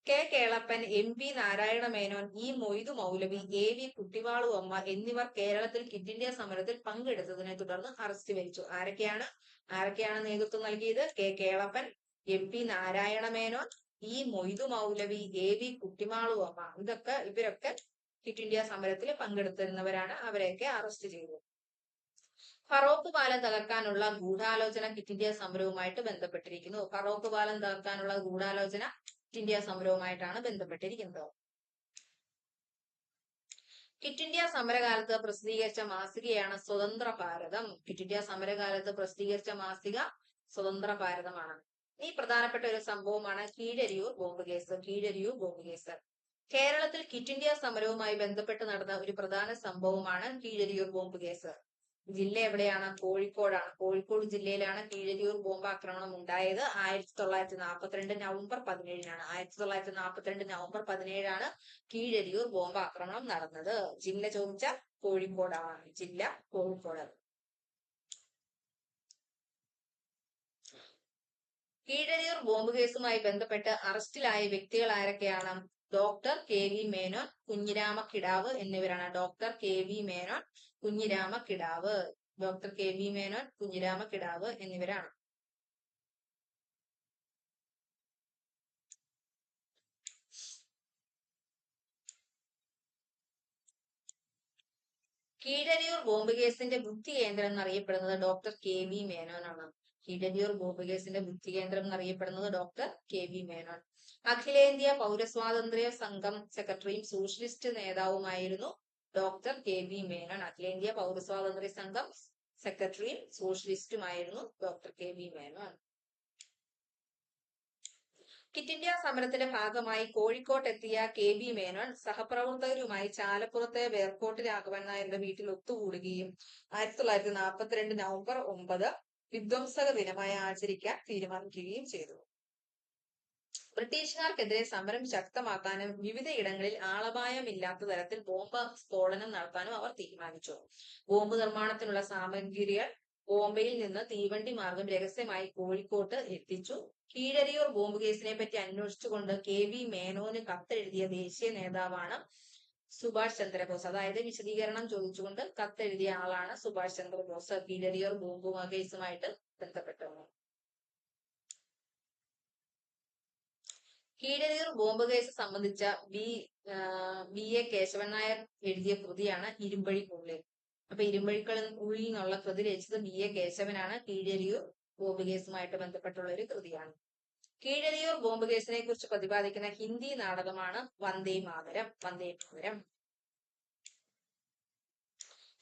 K Kelappan, M P Narayana Menon, E Moidu Moulavi, A V Kuttimalu Amma എന്നിവർ കേരളത്തിൽ ക്വിറ്റ് ഇന്ത്യ സമരത്തിൽ പങ്കെടുത്തതിനെ തുടർന്ന് അറസ്റ്റ് വരിച്ചു. ആരൊക്കെയാണ് നേതൃത്വം നൽകിയത്? K Kelappan, M P Narayana Menon, E Moidu Moulavi, A V Kuttimalu Amma. ഇവരൊക്കെ ക്വിറ്റ് ഇന്ത്യ സമരത്തിൽ പങ്കെടുത്തിരുന്നവരാണ്. അവരെയൊക്കെ അറസ്റ്റ് ചെയ്തു. ഫറോക്ക് പാലം തകർക്കാനുള്ള ഗൂഢാലോചന ക്വിറ്റ് ഇന്ത്യ സമരവുമായിട്ട് ബന്ധപ്പെട്ടിരിക്കുന്നു. ഫറോക്ക് പാലം തകർക്കാനുള്ള ഗൂഢാലോചന ക്വിറ്റ് ഇന്ത്യ സമരവുമായിട്ടാണ് ബന്ധപ്പെട്ടിരിക്കുന്നത്. ക്വിറ്റ് ഇന്ത്യ സമരകാലത്ത് പ്രസിദ്ധീകരിച്ച മാസികയാണ് സ്വതന്ത്ര ഭാരതം. ക്വിറ്റ് ഇന്ത്യ സമരകാലത്ത് പ്രസിദ്ധീകരിച്ച മാസിക സ്വതന്ത്ര ഭാരതമാണ്. ഈ പ്രധാനപ്പെട്ട ഒരു സംഭവമാണ് Keezhariyur bomb case. Keezhariyur bomb case കേരളത്തിൽ ക്വിറ്റ് ഇന്ത്യ സമരവുമായി ബന്ധപ്പെട്ട് നടന്ന ഒരു പ്രധാന സംഭവമാണ് കീഴരിയൂർ ബോംബ് കേസ്. ജില്ല എവിടെയാണ്? കോഴിക്കോടാണ്. കോഴിക്കോട് ജില്ലയിലാണ് കീഴരിയൂർ ബോംബാക്രമണം ഉണ്ടായത്. 1942 നവംബർ 17 1942 നവംബർ 17 കീഴരിയൂർ ബോംബാക്രമണം നടന്നത്. ജില്ല ചോദിച്ചാൽ കോഴിക്കോടാണ്. ജില്ല കോഴിക്കോട്. കീഴരിയൂർ ബോംബ് കേസുമായി ബന്ധപ്പെട്ട് അറസ്റ്റിലായ വ്യക്തികൾ ആരൊക്കെയാണ്? Doctor K V Menon, Kunhirama Kidavu എന്നിവരാണ്. Doctor K V Menon, Kunhirama Kidavu. Doctor K V Menon, Kunhirama Kidavu എന്നിവരാണ്. കീഴരിയൂർ ബോംബ് കേസിന്റെ ബുദ്ധി കേന്ദ്രം എന്നറിയപ്പെടുന്നത് ഡോക്ടർ കെ വി മേനോനാണ്. കീഴരിയൂർ ബോംബ് കേസിന്റെ ബുദ്ധി കേന്ദ്രം എന്നറിയപ്പെടുന്നത് ഡോക്ടർ കെ വി മേനോൻ. അഖിലേന്ത്യാ പൗരസ്വാതന്ത്ര്യ സംഘം സെക്രട്ടറിയും സോഷ്യലിസ്റ്റ് നേതാവുമായിരുന്നു ഡോക്ടർ കെ വി മേനോൻ. അഖിലേന്ത്യാ പൗരസ്വാതന്ത്ര്യ സംഘം സെക്രട്ടറിയും സോഷ്യലിസ്റ്റുമായിരുന്നു doctor K V Menon. Quit India സമരത്തിന്റെ ഭാഗമായി കോഴിക്കോട്ടെത്തിയ കെ വി മേനോൻ സഹപ്രവർത്തകരുമായി ചാലപ്പുറത്തെ വേർക്കോട്ട് രാഘവൻ നായരുടെ വീട്ടിൽ ഒത്തുകൂടുകയും 1942 നവംബർ 9 വിധ്വംസക ദിനമായി ആചരിക്കാൻ തീരുമാനിക്കുകയും ചെയ്തു. ബ്രിട്ടീഷുകാർക്കെതിരെ സമരം ശക്തമാക്കാനും വിവിധയിടങ്ങളിൽ ആളപായമില്ലാത്ത തരത്തിൽ ബോംബ് സ്ഫോടനം നടത്താനും അവർ തീരുമാനിച്ചു. ബോംബ് നിർമ്മാണത്തിനുള്ള സാമഗ്രികൾ ബോംബെയിൽ നിന്ന് തീവണ്ടി മാർഗം രഹസ്യമായി കോഴിക്കോട്ട് എത്തിച്ചു. കീഴരിയൂർ ബോംബ് കേസിനെ പറ്റി അന്വേഷിച്ചുകൊണ്ട് കെ വി മേനോന് കത്തെഴുതിയ ദേശീയ നേതാവാണ് സുഭാഷ് ചന്ദ്രബോസ്. അതായത് വിശദീകരണം ചോദിച്ചുകൊണ്ട് കത്തെഴുതിയ ആളാണ് സുഭാഷ് ചന്ദ്രബോസ്. കീഴരിയൂർ ബോംബ് കേസുമായിട്ട് ബന്ധപ്പെട്ടത്. കീഴരിയൂർ ബോംബ് കേസ് സംബന്ധിച്ച ബി എ കേശവൻ നായർ എഴുതിയ കൃതിയാണ് ഇരുമ്പഴിക്കുള്ളിൽ. അപ്പൊ ഇരുമ്പഴിക്കുള്ളിൽ നിന്നുള്ള കൃതി രചിച്ചത് ബി എ കേശവനാണ്. കീഴരിയൂർ ബോംബ് കേസുമായിട്ട് ബന്ധപ്പെട്ടുള്ള ഒരു കൃതിയാണ്. കീഴരിയൂർ ബോംബ് കേസിനെ കുറിച്ച് പ്രതിപാദിക്കുന്ന ഹിന്ദി നാടകമാണ് വന്ദേ മാതരം. വന്ദേ മാതരം.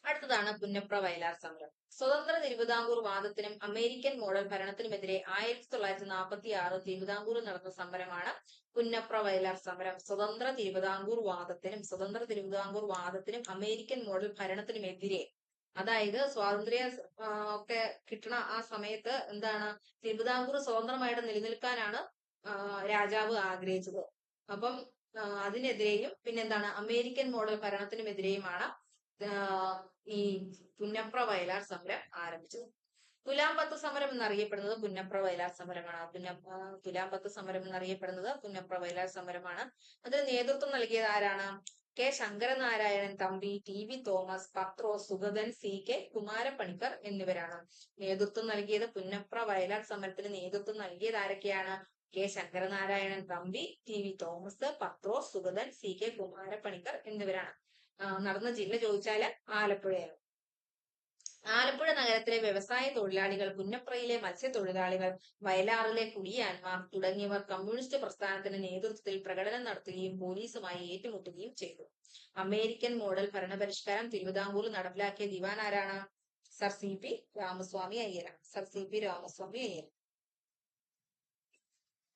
അടുത്തതാണ് പുന്നപ്ര വയലാർ സമരം. സ്വതന്ത്ര തിരുവിതാംകൂർ വാദത്തിനും അമേരിക്കൻ മോഡൽ ഭരണത്തിനുമെതിരെ 1946 തിരുവിതാംകൂറിൽ നടന്ന സമരമാണ് പുന്നപ്ര വയലാർ സമരം. സ്വതന്ത്ര തിരുവിതാംകൂർ വാദത്തിനും അമേരിക്കൻ മോഡൽ ഭരണത്തിനുമെതിരെ, അതായത് സ്വാതന്ത്ര്യ ഒക്കെ കിട്ടണ ആ സമയത്ത് എന്താണ്, തിരുവിതാംകൂർ സ്വതന്ത്രമായിട്ട് നിലനിൽക്കാനാണ് രാജാവ് ആഗ്രഹിച്ചത്. അപ്പം അതിനെതിരെയും പിന്നെന്താണ്, അമേരിക്കൻ മോഡൽ ഭരണത്തിനുമെതിരെയുമാണ് ഈ പുന്നപ്ര വയലാർ സമരം ആരംഭിച്ചത്. തുലാംപത്ത് സമരം എന്നറിയപ്പെടുന്നത് പുന്നപ്ര വയലാർ സമരമാണ്. തുലാംപത്ത് സമരം എന്നറിയപ്പെടുന്നത് പുന്നപ്ര വയലാർ സമരമാണ്. അതിന് നേതൃത്വം നൽകിയത് ആരാണ്? K Sankaranarayanan Thampi, T V Thomas, Pathros, Sugathan, C K Kumarapanicker എന്നിവരാണ് നേതൃത്വം നൽകിയത്. പുന്നപ്ര വയലാർ സമരത്തിന് നേതൃത്വം നൽകിയത് ആരൊക്കെയാണ്? K Sankaranarayanan Thampi, T V Thomas, Pathros, Sugathan, C K Kumarapanicker എന്നിവരാണ്. നടന്ന ജില്ല ചോദിച്ചാല് ആലപ്പുഴയാണ്. ആലപ്പുഴ നഗരത്തിലെ വ്യവസായ തൊഴിലാളികൾ, പുന്നപ്രയിലെ മത്സ്യത്തൊഴിലാളികൾ, വയലാറിലെ കുടിയാന്മാർ തുടങ്ങിയവർ കമ്മ്യൂണിസ്റ്റ് പ്രസ്ഥാനത്തിന്റെ നേതൃത്വത്തിൽ പ്രകടനം നടത്തുകയും പോലീസുമായി ഏറ്റുമുട്ടുകയും ചെയ്തു. അമേരിക്കൻ മോഡൽ ഭരണപരിഷ്കാരം തിരുവിതാംകൂറിൽ നടപ്പിലാക്കിയ ദിവാൻ ആരാണ്? സർ സി പി രാമസ്വാമി അയ്യരാണ്. Sir C P Ramaswamy Iyer.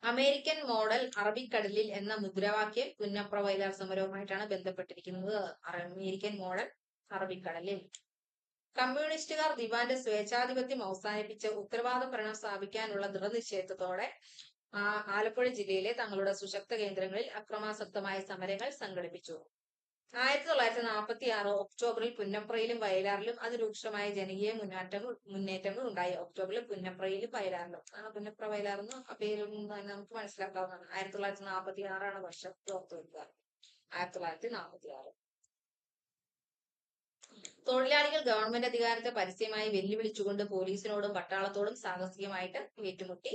American model അറബിക്കടലിൽ എന്ന മുദ്രാവാക്യം പുന്നപ്ര വയലാർ സമരവുമായിട്ടാണ് ബന്ധപ്പെട്ടിരിക്കുന്നത്. അമേരിക്കൻ മോഡൽ അറബിക്കടലിൽ. കമ്മ്യൂണിസ്റ്റുകാർ ദിവാന്റെ സ്വേച്ഛാധിപത്യം അവസാനിപ്പിച്ച് ഉത്തരവാദ ഭരണം സ്ഥാപിക്കാനുള്ള ദൃഢനിശ്ചയത്തോടെ ആലപ്പുഴ ജില്ലയിലെ തങ്ങളുടെ സുശക്ത കേന്ദ്രങ്ങളിൽ അക്രമാസക്തമായ സമരങ്ങൾ സംഘടിപ്പിച്ചു. 1946 ഒക്ടോബറിൽ പുന്നപ്രയിലും വയലാറിലും അതിരൂക്ഷമായ ജനകീയ മുന്നേറ്റങ്ങൾ ഉണ്ടായി. ഒക്ടോബറിൽ പുന്നപ്രയിലും വയലാറിലും. പുന്നപ്ര വയലാറെന്ന് ആ പേരിൽ നിന്ന് തന്നെ നമുക്ക് മനസ്സിലാക്കാവുന്നതാണ്. 1946 വർഷം ഓർത്തു വെക്കുക. 1946. തൊഴിലാളികൾ ഗവൺമെന്റ് അധികാരത്തെ പരസ്യമായി വെല്ലുവിളിച്ചുകൊണ്ട് പോലീസിനോടും പട്ടാളത്തോടും സാഹസികമായിട്ട് ഏറ്റുമുട്ടി.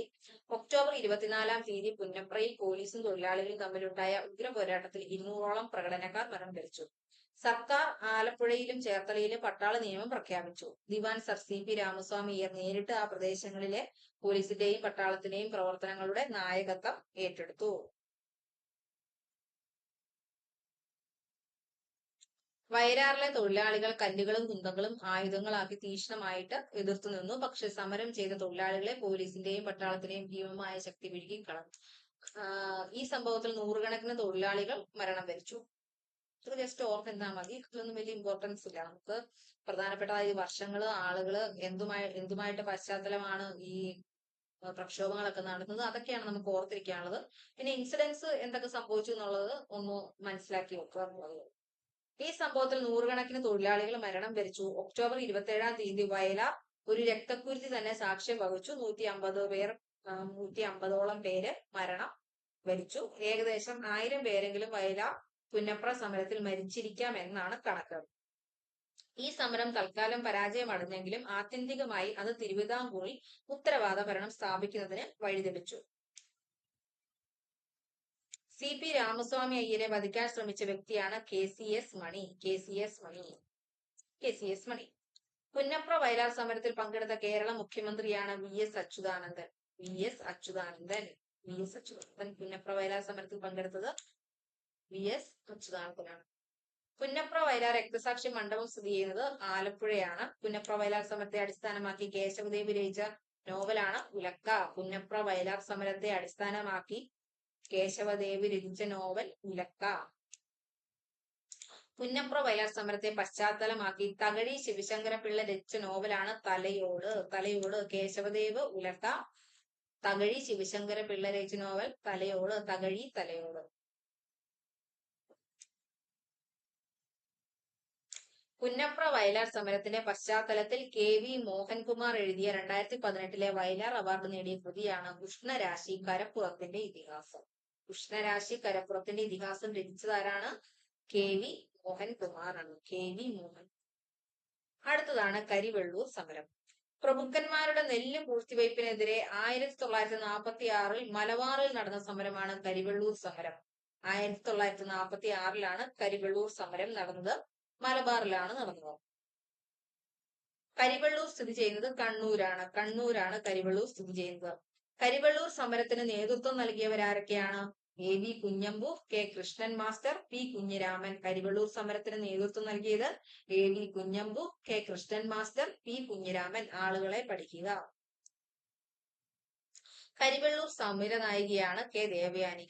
ഒക്ടോബർ 24 തീയതി പുന്നപ്രയിൽ പോലീസും തൊഴിലാളികളും തമ്മിലുണ്ടായ ഉഗ്ര പോരാട്ടത്തിൽ 200ഓളം പ്രകടനക്കാർ മരണം വരിച്ചു. സർക്കാർ ആലപ്പുഴയിലും ചേർത്തലയിലും പട്ടാള നിയമം പ്രഖ്യാപിച്ചു. ദിവാൻ sir C P Ramaswamy Iyer നേരിട്ട് ആ പ്രദേശങ്ങളിലെ പോലീസിന്റെയും പട്ടാളത്തിന്റെയും പ്രവർത്തനങ്ങളുടെ നായകത്വം ഏറ്റെടുത്തു. വയലാറിലെ തൊഴിലാളികൾ കല്ലുകളും കുന്തങ്ങളും ആയുധങ്ങളാക്കി തീക്ഷ്ണമായിട്ട് എതിർത്തു നിന്നു. പക്ഷെ സമരം ചെയ്ത തൊഴിലാളികളെ പോലീസിന്റെയും പട്ടാളത്തിന്റെയും ഭീമമായ ശക്തി വിഴുങ്ങിക്കളഞ്ഞു. ഈ സംഭവത്തിൽ നൂറുകണക്കിന് തൊഴിലാളികൾ മരണം വരിച്ചു. ഇത് ജസ്റ്റ് ഓർത്തിരുന്നാൽ മതി. ഇതൊന്നും വലിയ ഇമ്പോർട്ടൻസ് ഇല്ല. നമുക്ക് പ്രധാനപ്പെട്ട ഈ വർഷങ്ങള്, ആളുകള് എന്തുമായിട്ട് പശ്ചാത്തലമാണ് ഈ പ്രക്ഷോഭങ്ങളൊക്കെ നടന്നത്, അതൊക്കെയാണ് നമുക്ക് ഓർത്തിരിക്കാനുള്ളത്. പിന്നെ ഇൻസിഡൻസ് എന്തൊക്കെ സംഭവിച്ചു എന്നുള്ളത് ഒന്ന് മനസ്സിലാക്കി വെക്കുക എന്നുള്ളത്. ഈ സംഭവത്തിൽ നൂറുകണക്കിന് തൊഴിലാളികൾ മരണം വരിച്ചു. ഒക്ടോബർ 27 തീയതി വയലാർ ഒരു രക്തക്കുരുതി തന്നെ സാക്ഷ്യം വഹിച്ചു. 150ഓളം പേര് മരണം വരിച്ചു. ഏകദേശം 1000 പേരെങ്കിലും വയലാർ പുന്നപ്ര സമരത്തിൽ മരിച്ചിരിക്കാം എന്നാണ് കണക്ക്. ഈ സമരം തൽക്കാലം പരാജയമടഞ്ഞെങ്കിലും ആത്യന്തികമായി അത് തിരുവിതാംകൂറിൽ ഉത്തരവാദ ഭരണം സ്ഥാപിക്കുന്നതിന് വഴിതെളിച്ചു. സി പി രാമസ്വാമി അയ്യരെ വധിക്കാൻ ശ്രമിച്ച വ്യക്തിയാണ് KCS മണി. പുന്നപ്ര വയലാർ സമരത്തിൽ പങ്കെടുത്ത കേരള മുഖ്യമന്ത്രിയാണ് VS അച്യുതാനന്ദൻ. പുന്നപ്ര വയലാർ സമരത്തിൽ പങ്കെടുത്തത് VS അച്യുതാനന്ദനാണ്. പുന്നപ്ര വയലാർ രക്തസാക്ഷി മണ്ഡപം സ്ഥിതി ചെയ്യുന്നത് ആലപ്പുഴയാണ്. പുന്നപ്ര വയലാർ സമരത്തെ അടിസ്ഥാനമാക്കി കേശവദേവ് രചിച്ച നോവലാണ് ഉലക്ക. പുന്നപ്ര വയലാർ സമരത്തെ അടിസ്ഥാനമാക്കി കേശവദേവ് രചിച്ച നോവൽ ഉലക്ക. പുന്നപ്ര വയലാർ സമരത്തെ പശ്ചാത്തലമാക്കി തകഴി ശിവശങ്കരപിള്ള രചിച്ച നോവലാണ് തലയോട്. കേശവദേവ് ഉലക്ക. തകഴി ശിവശങ്കരപിള്ള രചിച്ച നോവൽ തലയോട്. പുന്നപ്ര വയലാർ സമരത്തിന്റെ പശ്ചാത്തലത്തിൽ KV മോഹൻകുമാർ എഴുതിയ 2018 വയലാർ അവാർഡ് നേടിയ കൃതിയാണ് ഉഷ്ണരാശി കരപ്പുറത്തിന്റെ ഇതിഹാസം. രചിച്ചതാരാണ്? KV മോഹൻകുമാറാണ്. KV മോഹൻ. അടുത്തതാണ് കരിവെള്ളൂർ സമരം. പ്രഭുക്കന്മാരുടെ നെല്ല് പൂഴ്ത്തിവയ്പ്പിനെതിരെ 1946 മലബാറിൽ നടന്ന സമരമാണ് കരിവെള്ളൂർ സമരം. 1946 കരിവെള്ളൂർ സമരം നടന്നത്. മലബാറിലാണ് നടന്നത്. കരിവെള്ളൂർ സ്ഥിതി ചെയ്യുന്നത് കണ്ണൂരാണ് കരിവെള്ളൂർ സ്ഥിതി ചെയ്യുന്നത്. കരിവെള്ളൂർ സമരത്തിന് നേതൃത്വം നൽകിയവരാരൊക്കെയാണ്? AV Kunhambu, K Krishnan master, P Kunhiraman. Karivellur സമരത്തിന് നേതൃത്വം നൽകിയത് AV Kunhambu, K Krishnan master, P Kunhiraman. ആളുകളെ പഠിക്കുക. കരിവെള്ളൂർ സമരനായികയാണ് K ദേവയാനി.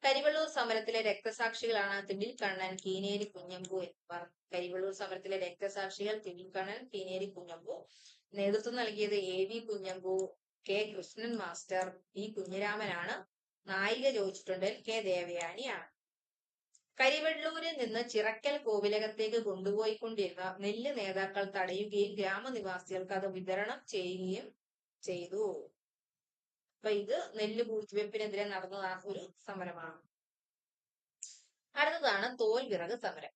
കരിവെള്ളൂർ സമരത്തിലെ രക്തസാക്ഷികളാണ് തിണ്ടിൽക്കണ്ണൻ, കീനേരി കുഞ്ഞമ്പു എന്നിവർ. കരിവെള്ളൂർ സമരത്തിലെ രക്തസാക്ഷികൾ തിണ്ടിൽക്കണ്ണൻ, കീനേരി കുഞ്ഞമ്പു. നേതൃത്വം നൽകിയത് AV Kunhambu, K Krishnan master, P കുഞ്ഞിരാമനാണ്. നായിക ചോദിച്ചിട്ടുണ്ടെങ്കിൽ K ദേവയാനിയാണ്. കരിവെള്ളൂരിൽ നിന്ന് ചിറക്കൽ കോവിലകത്തേക്ക് കൊണ്ടുപോയിക്കൊണ്ടിരുന്ന നെല്ല് നേതാക്കൾ തടയുകയും ഗ്രാമനിവാസികൾക്ക് അത് വിതരണം ചെയ്യുകയും ചെയ്തു. അപ്പൊ ഇത് നെല്ല് പൂഴ്ത്തിവെപ്പിനെതിരെ നടന്ന ഒരു സമരമാണ്. അടുത്തതാണ് തോൽ വിറക് സമരം.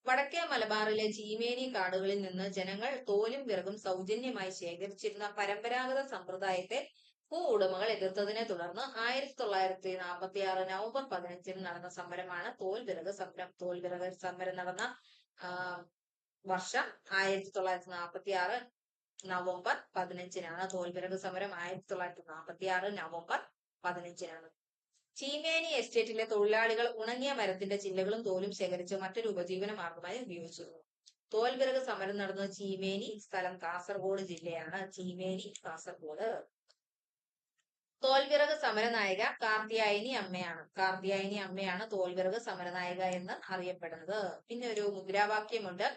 വടക്കേ മലബാറിലെ ചീമേനി കാടുകളിൽ നിന്ന് ജനങ്ങൾ തോലും വിറകും സൗജന്യമായി ശേഖരിച്ചിരുന്ന പരമ്പരാഗത സമ്പ്രദായത്തെ ഭൂ ഉടമകൾ എതിർത്തതിനെ തുടർന്ന് 1946 നവംബർ 15 നടന്ന സമരമാണ് തോൽ വിറക് സമരം. തോൽ വിറക് സമരം നടന്ന വർഷം 1946 നവംബർ 15 തോൽ വിറക് സമരം 1946 നവംബർ 15. ചീമേനി എസ്റ്റേറ്റിലെ തൊഴിലാളികൾ ഉണങ്ങിയ മരത്തിന്റെ ചില്ലകളും തോലും ശേഖരിച്ച് മറ്റൊരു ഉപജീവന മാർഗമായി ഉപയോഗിച്ചിരുന്നു. തോൽ വിറക് സമരം നടന്ന ചീമേനി സ്ഥലം കാസർഗോഡ് ജില്ലയാണ്. ചീമേനി കാസർഗോഡ്. തോൽവിറക് സമരനായിക കാർത്തിയായനി അമ്മയാണ്. കാർത്തിയായനി അമ്മയാണ് തോൽവിറക് സമരനായിക എന്ന് അറിയപ്പെടുന്നത്. പിന്നെ ഒരു മുദ്രാവാക്യമുണ്ട്.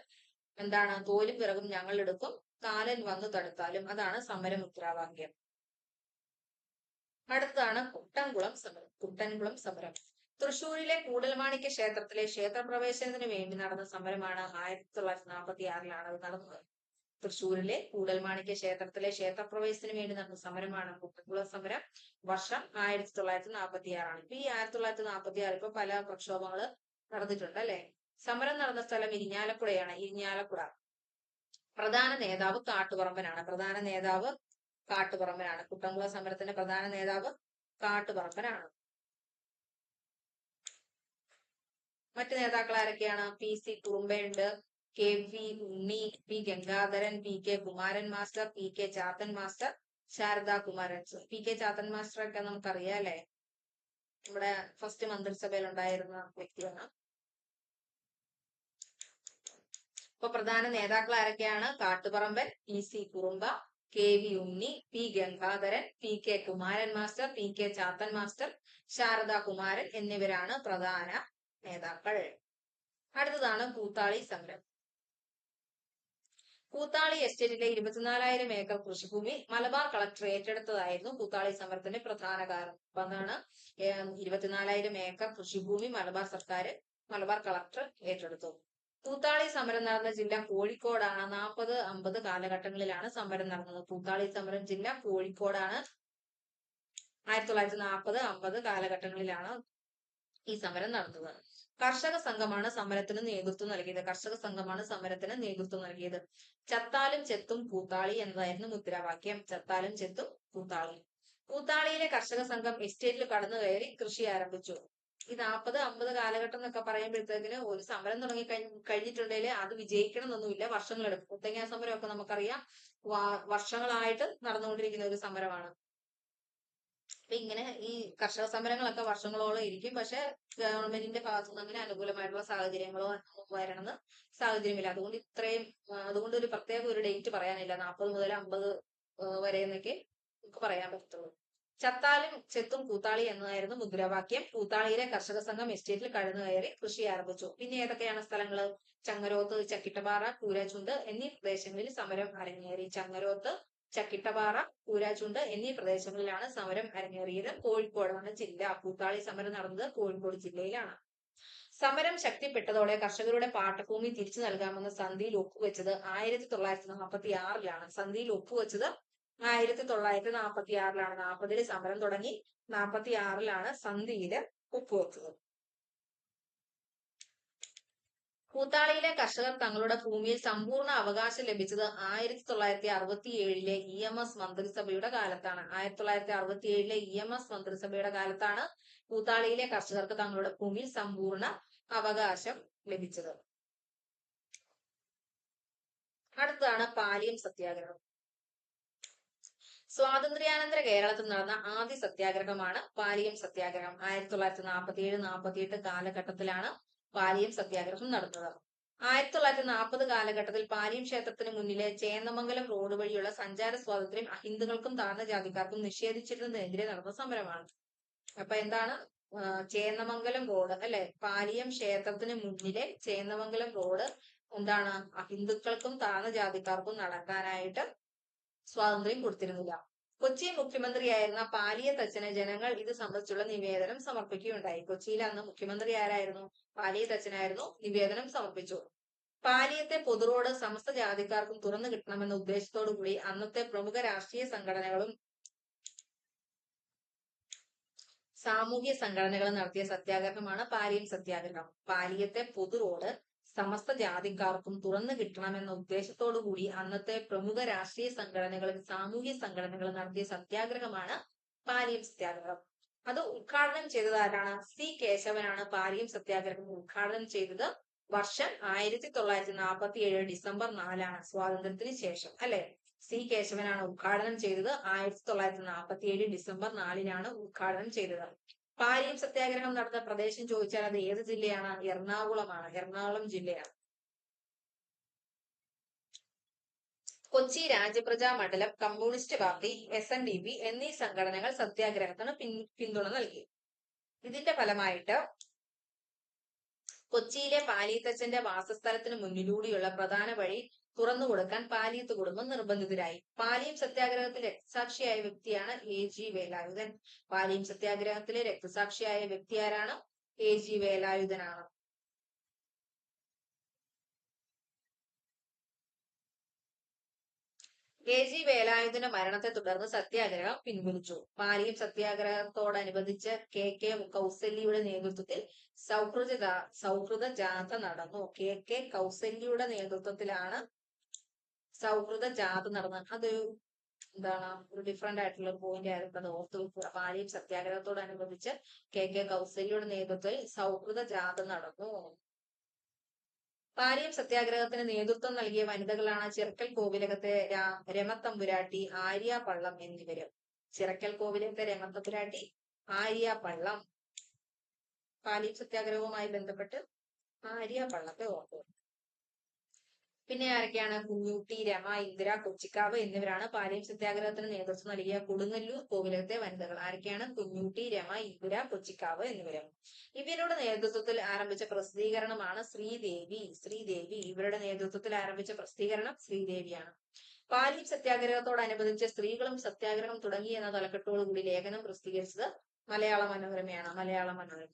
എന്താണ്? തോലും വിറകും ഞങ്ങൾ എടുക്കും, കാലൻ വന്നു തടുത്താലും. അതാണ് സമര മുദ്രാവാക്യം. അടുത്താണ് കുട്ടൻകുളം സമരം. കുട്ടൻകുളം സമരം തൃശൂരിലെ കൂടൽമാണിക്യ ക്ഷേത്രത്തിലെ ക്ഷേത്രപ്രവേശനത്തിന് വേണ്ടി നടന്ന സമരമാണ്. 1946 അത് നടന്നത്. തൃശൂരിലെ കൂടൽമാണിക്യ ക്ഷേത്രത്തിലെ ക്ഷേത്രപ്രവേശനത്തിന് വേണ്ടി നടന്ന സമരമാണ് കുട്ടൻകുളം സമരം. വർഷം 1946. ഇപ്പൊ ഈ 1946 ഇപ്പൊ പല പ്രക്ഷോഭങ്ങൾ നടന്നിട്ടുണ്ട് അല്ലെ. സമരം നടന്ന സ്ഥലം ഇരിഞ്ഞാലക്കുടയാണ്. ഇരിഞ്ഞാലക്കുട. പ്രധാന നേതാവ് കാട്ടുപറമ്പനാണ്. പ്രധാന നേതാവ് കാട്ടുപറമ്പനാണ്. കുട്ടൻകുളം സമരത്തിന്റെ പ്രധാന നേതാവ് കാട്ടുപറമ്പനാണ്. മറ്റു നേതാക്കൾ ആരൊക്കെയാണ്? PC കുറുമ്പയുണ്ട്, KV Unni, P Gangadharan, PK Kumaran master, PK Chathan master, Sharada Kumaran. PK Chathan master ഒക്കെ നമുക്കറിയാം അല്ലെ. നമ്മുടെ ഫസ്റ്റ് മന്ത്രിസഭയിൽ ഉണ്ടായിരുന്ന വ്യക്തിയാണ്. ഇപ്പൊ പ്രധാന നേതാക്കൾ ആരൊക്കെയാണ്? Kattuparamban, PC Kurumba, KV Unni, P Gangadharan, PK Kumaran master, PK Chathan master, Sharada Kumaran എന്നിവരാണ് പ്രധാന നേതാക്കൾ. അടുത്തതാണ് കൂത്താളി സമരം. കൂത്താളി എസ്റ്റേറ്റിലെ 24,000 ഏക്കർ കൃഷിഭൂമി മലബാർ കളക്ടർ ഏറ്റെടുത്തതായിരുന്നു കൂത്താളി സമരത്തിന്റെ പ്രധാന കാരണം. അപ്പൊ അതാണ് 24,000 ഏക്കർ കൃഷിഭൂമി മലബാർ കളക്ടർ ഏറ്റെടുത്തു. കൂത്താളി സമരം നടന്ന ജില്ല കോഴിക്കോടാണ്. 40-50 കാലഘട്ടങ്ങളിലാണ് സമരം നടന്നത്. കൂത്താളി സമരം ജില്ല കോഴിക്കോടാണ്. 1940-50 കാലഘട്ടങ്ങളിലാണ് ഈ സമരം നടന്നത്. കർഷക സംഘമാണ് സമരത്തിന് നേതൃത്വം നൽകിയത്. കർഷക സംഘമാണ് സമരത്തിന് നേതൃത്വം നൽകിയത്. ചത്താലും ചെത്തും കൂത്താളി എന്നതായിരുന്നു മുദ്രാവാക്യം. ചത്താലും ചെത്തും കൂത്താളി. കൂത്താളിയിലെ കർഷക സംഘം എസ്റ്റേറ്റിൽ കടന്നു കയറി കൃഷി ആരംഭിച്ചു. ഈ 40-50 കാലഘട്ടം എന്നൊക്കെ പറയുമ്പോഴത്തേക്കിന് ഒരു സമരം തുടങ്ങി കഴിഞ്ഞിട്ടുണ്ടെങ്കിൽ അത് വിജയിക്കണം എന്നൊന്നുമില്ല, വർഷങ്ങളെടുക്കും. മുത്തങ്ങ സമരമൊക്കെ നമുക്കറിയാം വർഷങ്ങളായിട്ട് നടന്നുകൊണ്ടിരിക്കുന്ന ഒരു സമരമാണ്. അപ്പൊ ഇങ്ങനെ ഈ കർഷക സമരങ്ങളൊക്കെ വർഷങ്ങളോളം ഇരിക്കും. പക്ഷെ ഗവൺമെന്റിന്റെ ഭാഗത്തുനിന്ന് അങ്ങനെ അനുകൂലമായിട്ടുള്ള സാഹചര്യങ്ങളോ വരണമെന്ന് സാഹചര്യമില്ല. അതുകൊണ്ട് ഒരു പ്രത്യേക ഒരു ഡേറ്റ് പറയാനില്ല. 40 മുതൽ 50 വരെ എന്നൊക്കെ നമുക്ക് പറയാൻ പറ്റത്തുള്ളൂ. ചത്താലും ചെത്തും കൂത്താളി എന്നതായിരുന്നു മുദ്രാവാക്യം. കൂത്താളിയിലെ കർഷക സംഘം എസ്റ്റേറ്റിൽ കടന്നു കയറി കൃഷി ആരംഭിച്ചു. പിന്നെ ഏതൊക്കെയാണ് സ്ഥലങ്ങള്? ചങ്ങരോത്ത്, ചക്കിട്ടപ്പാറ, കൂരാച്ചുണ്ട് എന്നീ പ്രദേശങ്ങളിൽ സമരം അരങ്ങേറി. ചങ്ങരോത്ത്, ചക്കിട്ടപ്പാറ, കൂരാച്ചുണ്ട് എന്നീ പ്രദേശങ്ങളിലാണ് സമരം അരങ്ങേറിയത്. കോഴിക്കോടാണ് ജില്ല. കൂത്താളി സമരം നടന്നത് കോഴിക്കോട് ജില്ലയിലാണ്. സമരം ശക്തിപ്പെട്ടതോടെ കർഷകരുടെ പാട്ടഭൂമി തിരിച്ചു നൽകാമെന്ന സന്ധിയിൽ ഒപ്പുവെച്ചത് 1946 സന്ധിയിൽ ഒപ്പുവെച്ചത് 1946 40-ൽ സമരം തുടങ്ങി, 46 സന്ധിയിൽ ഒപ്പുവെച്ചത്. കൂത്താളിയിലെ കർഷകർ തങ്ങളുടെ ഭൂമിയിൽ സമ്പൂർണ്ണ അവകാശം ലഭിച്ചത് 1967 EMS മന്ത്രിസഭയുടെ കാലത്താണ്. 1967 EMS മന്ത്രിസഭയുടെ കാലത്താണ് കൂത്താളിയിലെ കർഷകർക്ക് തങ്ങളുടെ ഭൂമിയിൽ സമ്പൂർണ്ണ അവകാശം ലഭിച്ചത്. അടുത്തതാണ് പാലിയം സത്യാഗ്രഹം. സ്വാതന്ത്ര്യാനന്തര കേരളത്തിൽ നടന്ന ആദ്യ സത്യാഗ്രഹമാണ് പാലിയം സത്യാഗ്രഹം. 1947-48 കാലഘട്ടത്തിലാണ് പാലിയം സത്യാഗ്രഹം നടന്നത്. 1940 കാലഘട്ടത്തിൽ പാലിയം ക്ഷേത്രത്തിന് മുന്നിലെ ചേന്നമംഗലം റോഡ് വഴിയുള്ള സഞ്ചാര സ്വാതന്ത്ര്യം അഹിന്ദുക്കൾക്കും താഴ്ന്ന ജാതിക്കാർക്കും നിഷേധിച്ചിരുന്നതിനെതിരെ നടന്ന സമരമാണ്. അപ്പൊ എന്താണ് ചേന്നമംഗലം റോഡ് അല്ലെ? പാലിയം ക്ഷേത്രത്തിന് മുന്നിലെ ചേന്നമംഗലം റോഡ് എന്താണ്? അഹിന്ദുക്കൾക്കും താഴ്ന്ന ജാതിക്കാർക്കും നടക്കാനായിട്ട് സ്വാതന്ത്ര്യം കൊടുത്തിരുന്നില്ല. കൊച്ചി മുഖ്യമന്ത്രിയായിരുന്ന പാലിയത്തച്ഛന് ജനങ്ങൾ ഇത് സംബന്ധിച്ചുള്ള നിവേദനം സമർപ്പിക്കുകയുണ്ടായി. കൊച്ചിയിൽ അന്ന് മുഖ്യമന്ത്രി ആരായിരുന്നു? പാലിയത്തച്ഛനായിരുന്നു. നിവേദനം സമർപ്പിച്ചു. പാലിയത്തെ പൊതുറോഡ് സമസ്ത ജാതിക്കാർക്കും തുറന്നു കിട്ടണമെന്ന ഉദ്ദേശത്തോടു കൂടി അന്നത്തെ പ്രമുഖ രാഷ്ട്രീയ സംഘടനകളും സാമൂഹ്യ സംഘടനകളും നടത്തിയ സത്യാഗ്രഹമാണ് പാലിയം സത്യാഗ്രഹം. പാലിയത്തെ പൊതുറോഡ് സമസ്ത ജാതിക്കാർക്കും തുറന്നു കിട്ടണമെന്ന ഉദ്ദേശത്തോടു കൂടി അന്നത്തെ പ്രമുഖ രാഷ്ട്രീയ സംഘടനകളും സാമൂഹ്യ സംഘടനകളും നടത്തിയ സത്യാഗ്രഹമാണ് പാലിയം സത്യാഗ്രഹം. അത് ഉദ്ഘാടനം ചെയ്തത് ആരാണ്? സി കേശവനാണ് പാലിയം സത്യാഗ്രഹം ഉദ്ഘാടനം ചെയ്തത്. വർഷം 1947 ഡിസംബർ 4 സ്വാതന്ത്ര്യത്തിന് ശേഷം, അല്ലെ? സി കേശവനാണ് ഉദ്ഘാടനം ചെയ്തത്. 1947 ഡിസംബർ 4 ഉദ്ഘാടനം ചെയ്തത്. പാലിയം സത്യാഗ്രഹം നടന്ന പ്രദേശം ചോദിച്ചാൽ അത് ഏത് ജില്ലയാണ്? എറണാകുളമാണ്. എറണാകുളം ജില്ലയാണ്. കൊച്ചി രാജപ്രജാ മണ്ഡലം, കമ്മ്യൂണിസ്റ്റ് പാർട്ടി, SNDP എന്നീ സംഘടനകൾ സത്യാഗ്രഹത്തിന് പിന്തുണ നൽകി. ഇതിന്റെ ഫലമായിട്ട് കൊച്ചിയിലെ പാലിയത്തച്ഛന്റെ വാസസ്ഥലത്തിന് മുന്നിലൂടെയുള്ള പ്രധാന വഴി തുറന്നുകൊടുക്കാൻ പാലിയത്ത് കുടുംബം നിർബന്ധിതരായി. പാലിയം സത്യാഗ്രഹത്തിൽ രക്തസാക്ഷിയായ വ്യക്തിയാണ് AG വേലായുധൻ. പാലിയം സത്യാഗ്രഹത്തിലെ രക്തസാക്ഷിയായ വ്യക്തി ആരാണ്? AG വേലായുധനാണ്. AG വേലായുധന്റെ മരണത്തെ തുടർന്ന് സത്യാഗ്രഹം പിൻവലിച്ചു. പാലിയം സത്യാഗ്രഹത്തോടനുബന്ധിച്ച് KK കൗസല്യയുടെ നേതൃത്വത്തിൽ സൗഹൃദ ജാഥ നടന്നു. KK കൗസല്യയുടെ നേതൃത്വത്തിലാണ് സൗഹൃദ ജാഥ നടന്നത്. അത് എന്താണ്, ഒരു ഡിഫറെന്റ് ആയിട്ടുള്ള പോയിന്റ് ആയിരുന്നു. അത് ഓർത്ത് വെക്കുക. പാലിയം സത്യാഗ്രഹത്തോടനുബന്ധിച്ച് KK കൗസല്യയുടെ നേതൃത്വത്തിൽ സൗഹൃദ ജാഥ നടന്നു. പാലിയം സത്യാഗ്രഹത്തിന് നേതൃത്വം നൽകിയ വനിതകളാണ് ചിറക്കൽ കോവിലകത്തെ രമത്തമ്പുരാട്ടി, ആര്യ പള്ളം എന്നിവര്. ചിറക്കൽ കോവിലകത്തെ രമത്തമ്പുരാട്ടി, ആര്യ പള്ളം. പാലിയം സത്യാഗ്രഹവുമായി ബന്ധപ്പെട്ട് ആര്യ പള്ളത്തെ ഓർക്കുക. പിന്നെ ആരൊക്കെയാണ്? കുഞ്ഞൂട്ടി, രമ, ഇന്ദിര, കൊച്ചിക്കാവ് എന്നിവരാണ് പാലിയം സത്യാഗ്രഹത്തിന് നേതൃത്വം നൽകിയ കൊടുങ്ങല്ലൂർ കോവിലകത്തെ വനിതകൾ. ആരൊക്കെയാണ്? കുഞ്ഞൂട്ടി, രമ, ഇന്ദിര, കൊച്ചിക്കാവ് എന്നിവരും. ഇവരുടെ നേതൃത്വത്തിൽ ആരംഭിച്ച പ്രസിദ്ധീകരണമാണ് ശ്രീദേവി. ഇവരുടെ നേതൃത്വത്തിൽ ആരംഭിച്ച പ്രസിദ്ധീകരണം ശ്രീദേവിയാണ്. പാലിയം സത്യാഗ്രഹത്തോടനുബന്ധിച്ച് സ്ത്രീകളും സത്യാഗ്രഹം തുടങ്ങി എന്ന തലക്കെട്ടോടുകൂടി ലേഖനം പ്രസിദ്ധീകരിച്ചത് മലയാള മനോരമ.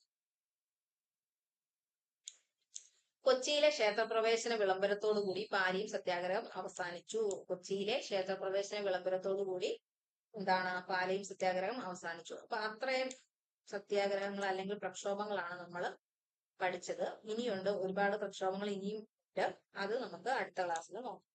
കൊച്ചിയിലെ ക്ഷേത്രപ്രവേശന വിളംബരത്തോടുകൂടി പാലിയം സത്യാഗ്രഹം അവസാനിച്ചു. കൊച്ചിയിലെ ക്ഷേത്രപ്രവേശന വിളംബരത്തോടുകൂടി എന്താണ്? പാലിയം സത്യാഗ്രഹം അവസാനിച്ചു. അപ്പൊ അത്രയും സത്യാഗ്രഹങ്ങൾ അല്ലെങ്കിൽ പ്രക്ഷോഭങ്ങളാണ് നമ്മൾ പഠിച്ചത്. ഇനിയുണ്ട് ഒരുപാട് പ്രക്ഷോഭങ്ങൾ ഇനിയും ഉണ്ട്. അത് നമുക്ക് അടുത്ത ക്ലാസ്സിൽ നോക്കാം.